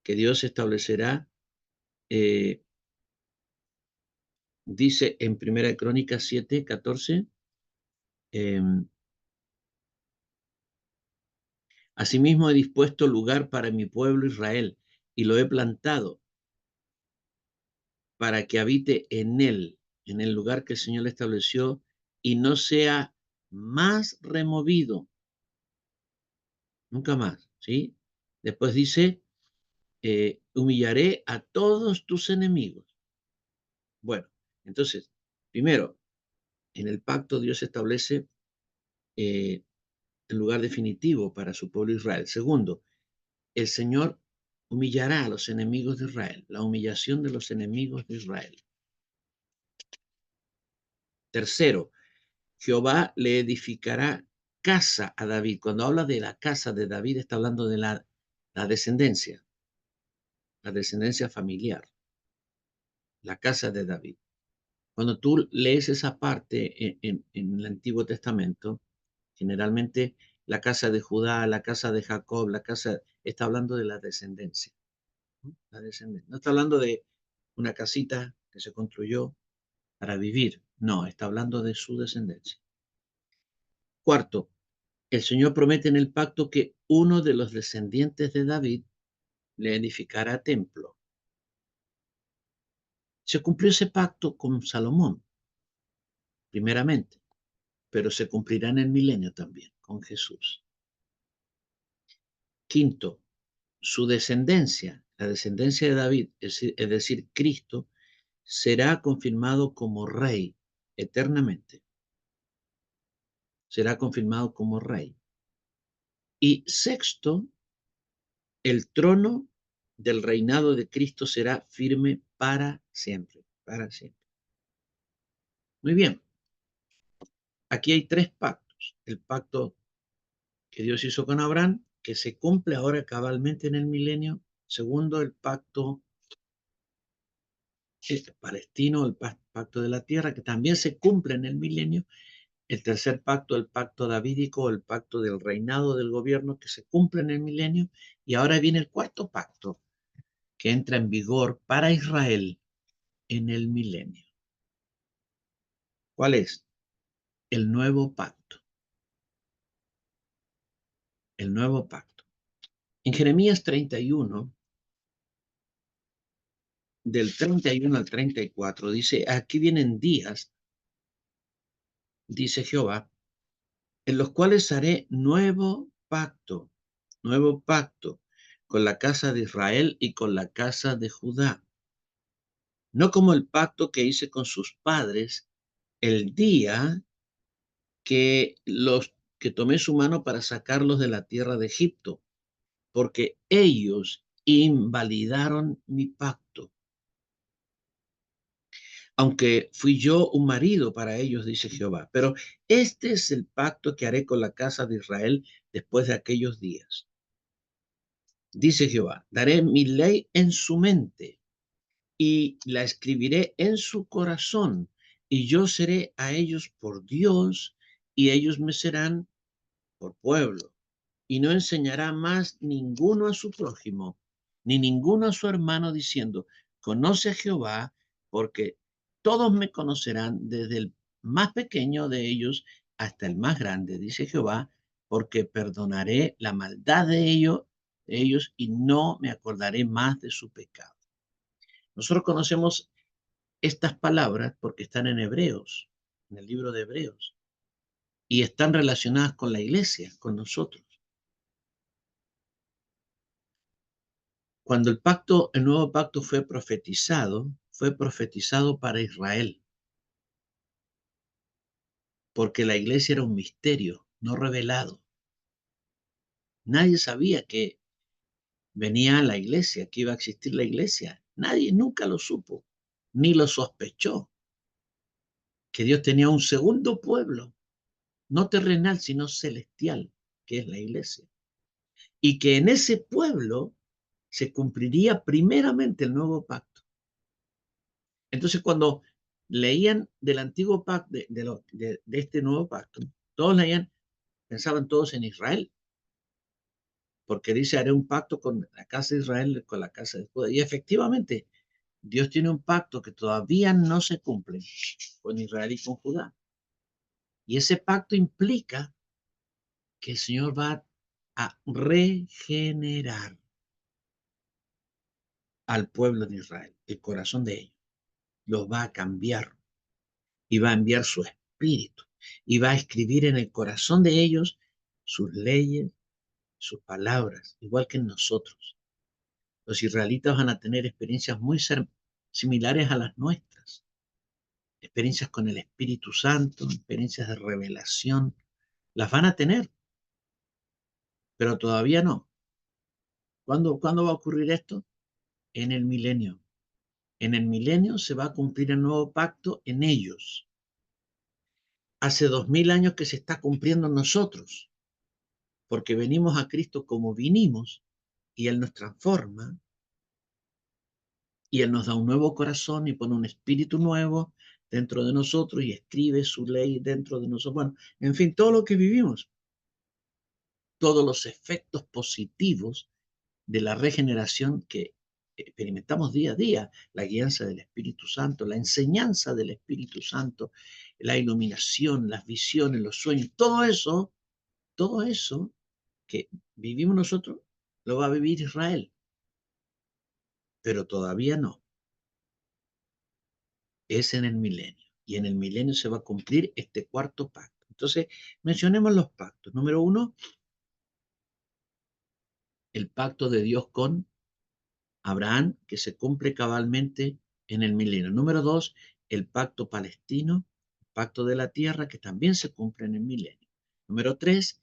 que Dios establecerá, dice en Primera de Crónicas 7:14, asimismo he dispuesto lugar para mi pueblo Israel y lo he plantado para que habite en el lugar que el Señor le estableció y no sea más removido, nunca más, ¿sí? Después dice, humillaré a todos tus enemigos. Bueno, entonces, primero, en el pacto Dios establece el lugar definitivo para su pueblo Israel. Segundo, el Señor humillará a los enemigos de Israel, la humillación de los enemigos de Israel. Tercero, Jehová le edificará casa a David. Cuando habla de la casa de David, está hablando de la descendencia familiar, la casa de David. Cuando tú lees esa parte en el Antiguo Testamento, generalmente la casa de Judá, la casa de Jacob, está hablando de la descendencia. ¿No? La descendencia. No está hablando de una casita que se construyó para vivir. No, está hablando de su descendencia. Cuarto, el Señor promete en el pacto que uno de los descendientes de David le edificará templo. Se cumplió ese pacto con Salomón, primeramente, pero se cumplirá en el milenio también con Jesús. Quinto, su descendencia, la descendencia de David, es decir, Cristo, será confirmado como rey eternamente. Será confirmado como rey. Y sexto, el trono del reinado de Cristo será firme para siempre, para siempre. Muy bien. Aquí hay tres pactos. El pacto que Dios hizo con Abraham, que se cumple ahora cabalmente en el milenio. Segundo, el pacto palestino, el pacto de la tierra, que también se cumple en el milenio. El tercer pacto, el pacto davídico, el pacto del reinado del gobierno, que se cumple en el milenio. Y ahora viene el cuarto pacto, que entra en vigor para Israel en el milenio. ¿Cuál es? El nuevo pacto. El nuevo pacto. En Jeremías 31, del 31 al 34, dice, aquí vienen días, dice Jehová, en los cuales haré nuevo pacto con la casa de Israel y con la casa de Judá. No como el pacto que hice con sus padres el día que tomé su mano para sacarlos de la tierra de Egipto, porque ellos invalidaron mi pacto. Aunque fui yo un marido para ellos, dice Jehová. Pero este es el pacto que haré con la casa de Israel después de aquellos días. Dice Jehová, daré mi ley en su mente y la escribiré en su corazón, y yo seré a ellos por Dios, y ellos me serán por pueblo. Y no enseñará más ninguno a su prójimo, ni ninguno a su hermano, diciendo, conoce a Jehová, porque todos me conocerán, desde el más pequeño de ellos hasta el más grande, dice Jehová, porque perdonaré la maldad de ellos y no me acordaré más de su pecado. Nosotros conocemos estas palabras porque están en Hebreos, en el libro de Hebreos, y están relacionadas con la iglesia, con nosotros. Cuando el nuevo pacto fue profetizado para Israel, porque la iglesia era un misterio no revelado. Nadie sabía que venía la iglesia, que iba a existir la iglesia. Nadie nunca lo supo, ni lo sospechó, que Dios tenía un segundo pueblo, no terrenal, sino celestial, que es la iglesia. Y que en ese pueblo se cumpliría primeramente el nuevo pacto. Entonces, cuando leían del antiguo pacto, de este nuevo pacto, todos leían, pensaban todos en Israel, porque dice, haré un pacto con la casa de Israel, con la casa de Judá. Y efectivamente, Dios tiene un pacto que todavía no se cumple con Israel y con Judá. Y ese pacto implica que el Señor va a regenerar al pueblo de Israel, el corazón de ellos. Los va a cambiar y va a enviar su espíritu y va a escribir en el corazón de ellos sus leyes, sus palabras, igual que en nosotros. Los israelitas van a tener experiencias muy similares a las nuestras, experiencias con el Espíritu Santo, experiencias de revelación, las van a tener, pero todavía no. ¿Cuándo va a ocurrir esto? En el milenio. En el milenio se va a cumplir el nuevo pacto en ellos. Hace 2000 años que se está cumpliendo en nosotros, porque venimos a Cristo como vinimos y Él nos transforma y Él nos da un nuevo corazón y pone un espíritu nuevo dentro de nosotros y escribe su ley dentro de nosotros. Bueno, en fin, todo lo que vivimos, todos los efectos positivos de la regeneración que experimentamos día a día, la guianza del Espíritu Santo, la enseñanza del Espíritu Santo, la iluminación, las visiones, los sueños, todo eso que vivimos nosotros, lo va a vivir Israel, pero todavía no. Es en el milenio. Y en el milenio se va a cumplir este cuarto pacto. Entonces, mencionemos los pactos. Número 1, el pacto de Dios con Abraham, que se cumple cabalmente en el milenio. Número 2, el pacto palestino, el pacto de la tierra, que también se cumple en el milenio. Número 3,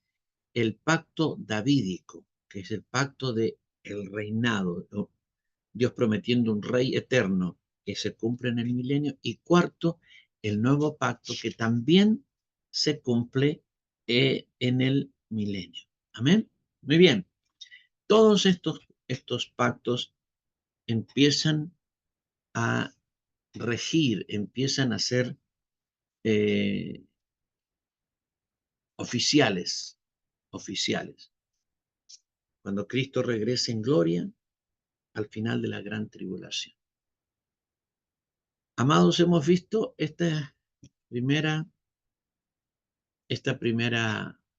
el pacto davídico, que es el pacto de el reinado, ¿no? Dios prometiendo un rey eterno que se cumple en el milenio. Y cuarto, el nuevo pacto que también se cumple en el milenio. Amén. Muy bien. Todos estos pactos empiezan a regir, empiezan a ser eh, oficiales, oficiales. Cuando Cristo regrese en gloria al final de la gran tribulación. Amados, hemos visto esta primera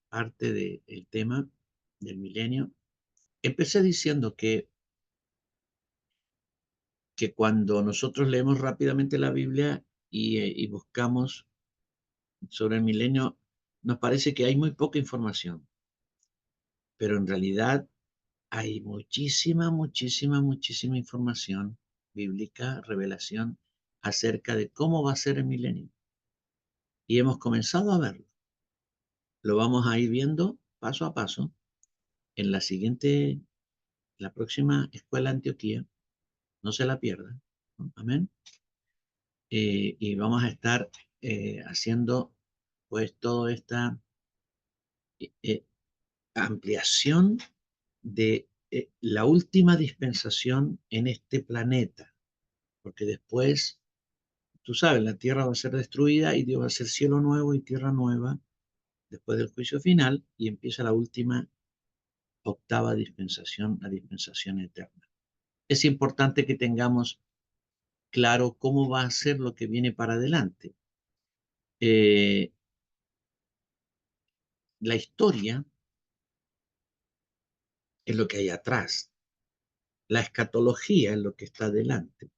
parte del tema del milenio. Empecé diciendo que cuando nosotros leemos rápidamente la Biblia y buscamos sobre el milenio, nos parece que hay muy poca información, pero en realidad hay muchísima información bíblica, revelación acerca de cómo va a ser el milenio. Y hemos comenzado a verlo. Lo vamos a ir viendo paso a paso en la próxima Escuela Antioquía. No se la pierdan. Amén. Y vamos a estar haciendo pues toda esta eh, ampliación de la última dispensación en este planeta, porque después, tú sabes, la tierra va a ser destruida y Dios va a hacer cielo nuevo y tierra nueva después del juicio final y empieza la última octava dispensación, la dispensación eterna. Es importante que tengamos claro cómo va a ser lo que viene para adelante. La historia es lo que hay atrás. La escatología es lo que está adelante,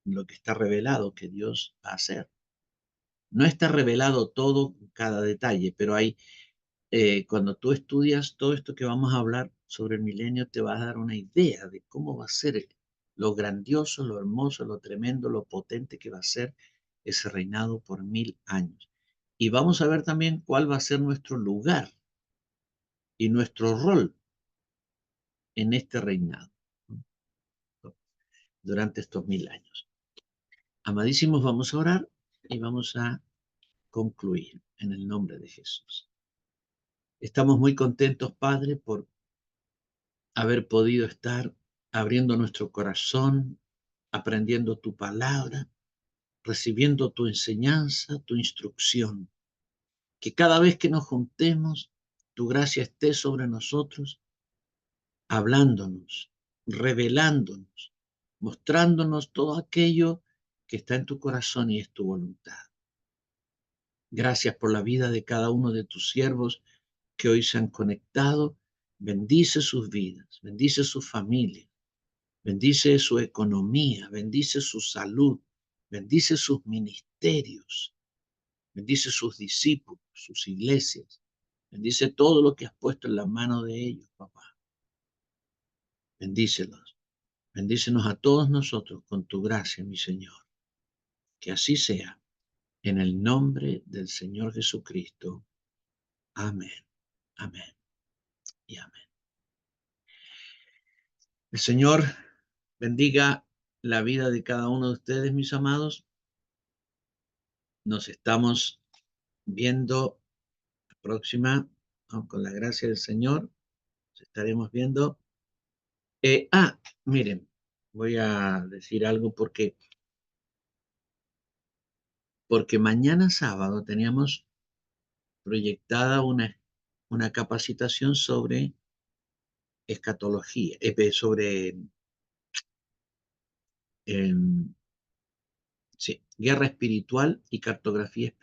lo que está revelado que Dios va a hacer. No está revelado todo, cada detalle, pero cuando tú estudias todo esto que vamos a hablar sobre el milenio, te va a dar una idea de cómo va a ser lo grandioso, lo hermoso, lo tremendo, lo potente que va a ser ese reinado por 1000 años. Y vamos a ver también cuál va a ser nuestro lugar y nuestro rol en este reinado durante estos 1000 años. Amadísimos, vamos a orar y vamos a concluir en el nombre de Jesús. Estamos muy contentos, Padre, por haber podido estar abriendo nuestro corazón, aprendiendo tu palabra, recibiendo tu enseñanza, tu instrucción. Que cada vez que nos juntemos, tu gracia esté sobre nosotros, hablándonos, revelándonos, mostrándonos todo aquello que está en tu corazón y es tu voluntad. Gracias por la vida de cada uno de tus siervos que hoy se han conectado. Bendice sus vidas, bendice su familia, bendice su economía, bendice su salud, bendice sus ministerios, bendice sus discípulos, sus iglesias, bendice todo lo que has puesto en la mano de ellos, papá. Bendícelos, bendícenos a todos nosotros con tu gracia, mi Señor. Que así sea, en el nombre del Señor Jesucristo. Amén, amén y amén. El Señor bendiga la vida de cada uno de ustedes, mis amados. Nos estamos viendo la próxima, con la gracia del Señor. Nos estaremos viendo. Miren, voy a decir algo porque mañana sábado teníamos proyectada una capacitación sobre escatología, sobre sí, guerra espiritual y cartografía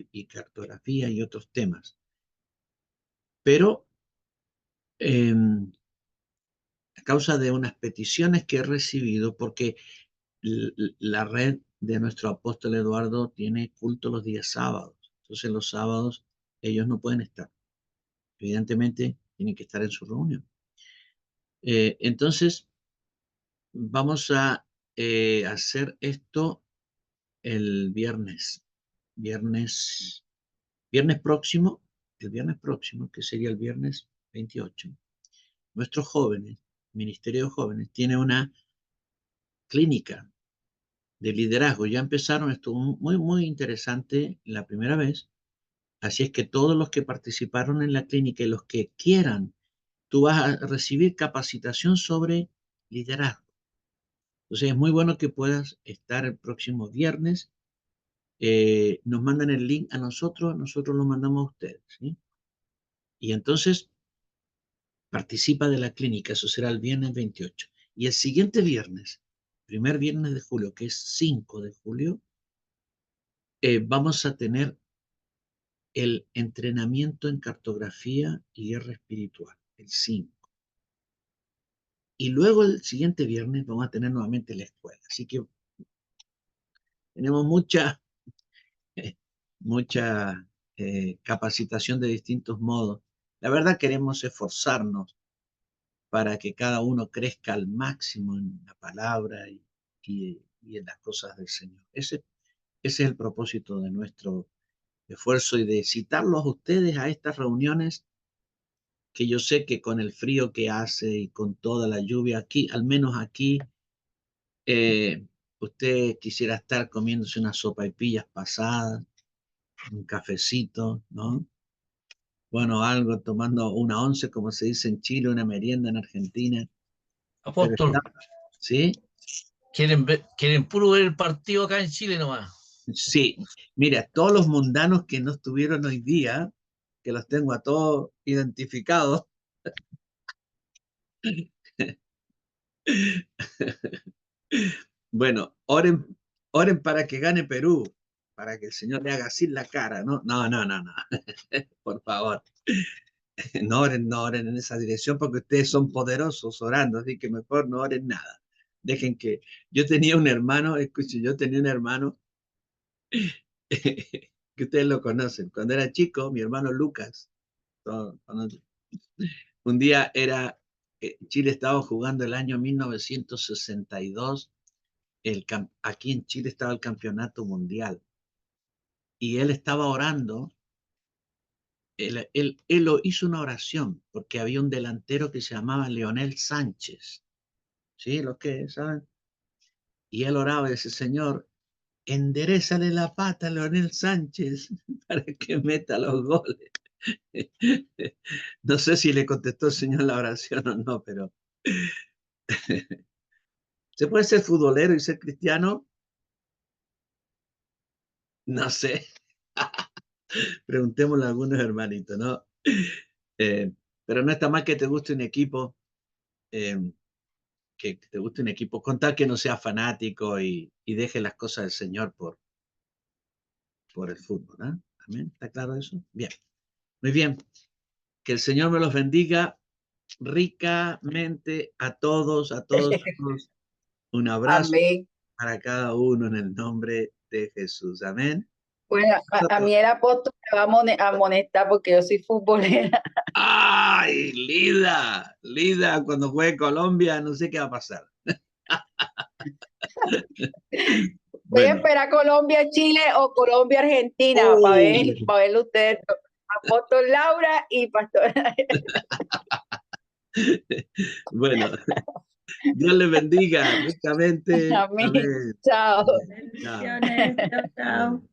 y otros temas. Pero a causa de unas peticiones que he recibido, porque la red de nuestro apóstol Eduardo tiene culto los días sábados. Entonces los sábados ellos no pueden estar. Evidentemente tienen que estar en su reunión. Entonces vamos a hacer esto el viernes próximo, que sería el viernes 28. Nuestros jóvenes, Ministerio de Jóvenes, tiene una clínica de liderazgo. Ya empezaron, estuvo muy, muy interesante la primera vez. Así es que todos los que participaron en la clínica y los que quieran, tú vas a recibir capacitación sobre liderazgo. Entonces es muy bueno que puedas estar el próximo viernes. Nos mandan el link a nosotros lo mandamos a ustedes, ¿sí? Y entonces participa de la clínica, eso será el viernes 28. Y el siguiente viernes, primer viernes de julio, que es 5 de julio, vamos a tener el entrenamiento en cartografía y guerra espiritual, el 5. Y luego el siguiente viernes vamos a tener nuevamente la escuela. Así que tenemos mucha capacitación de distintos modos. La verdad queremos esforzarnos para que cada uno crezca al máximo en la palabra y en las cosas del Señor. Ese es el propósito de nuestro esfuerzo y de citarlos a ustedes a estas reuniones que yo sé que con el frío que hace y con toda la lluvia aquí, al menos aquí, usted quisiera estar comiéndose unas sopaipillas pasadas, un cafecito, ¿no? Bueno, algo, tomando una once, como se dice en Chile, una merienda en Argentina. Pero Apóstol, ¿sí? quieren puro ver el partido acá en Chile nomás. Sí, mira, todos los mundanos que no estuvieron hoy día, que los tengo a todos identificados, bueno, oren para que gane Perú, para que el Señor le haga así la cara, ¿no? No, por favor, no oren en esa dirección porque ustedes son poderosos orando, así que mejor no oren nada. Dejen que, yo tenía un hermano que ustedes lo conocen, cuando era chico, mi hermano Lucas, un día Chile estaba jugando el año 1962, aquí en Chile estaba el campeonato mundial, y él estaba orando, él hizo una oración, porque había un delantero que se llamaba Leonel Sánchez, ¿sí? Los que saben, y él oraba y decía, Señor, enderézale la pata a Leonel Sánchez para que meta los goles. No sé si le contestó el Señor la oración o no, pero ¿se puede ser futbolero y ser cristiano? No sé. Preguntémosle a algunos hermanitos, ¿no? Pero no está mal que te guste un equipo, eh, que te guste un equipo, con tal que no seas fanático y deje las cosas del Señor por el fútbol, ¿no? Amén. ¿Está claro eso? Bien. Muy bien. Que el Señor me los bendiga ricamente a todos, a todos, a todos. Un abrazo Amén. para cada uno en el nombre de Jesús. Amén. Bueno, a mí el apóstol me va a amonestar porque yo soy futbolera. ¡Ay, Lida! Lida, cuando juegue Colombia, no sé qué va a pasar. Voy a Bueno. esperar Colombia-Chile o Colombia-Argentina para verlo ustedes. Apóstol Laura y Pastor. Bueno, Dios les bendiga ricamente. Amén. Amén. Chao. Chao. Bendiciones. Chao, chao.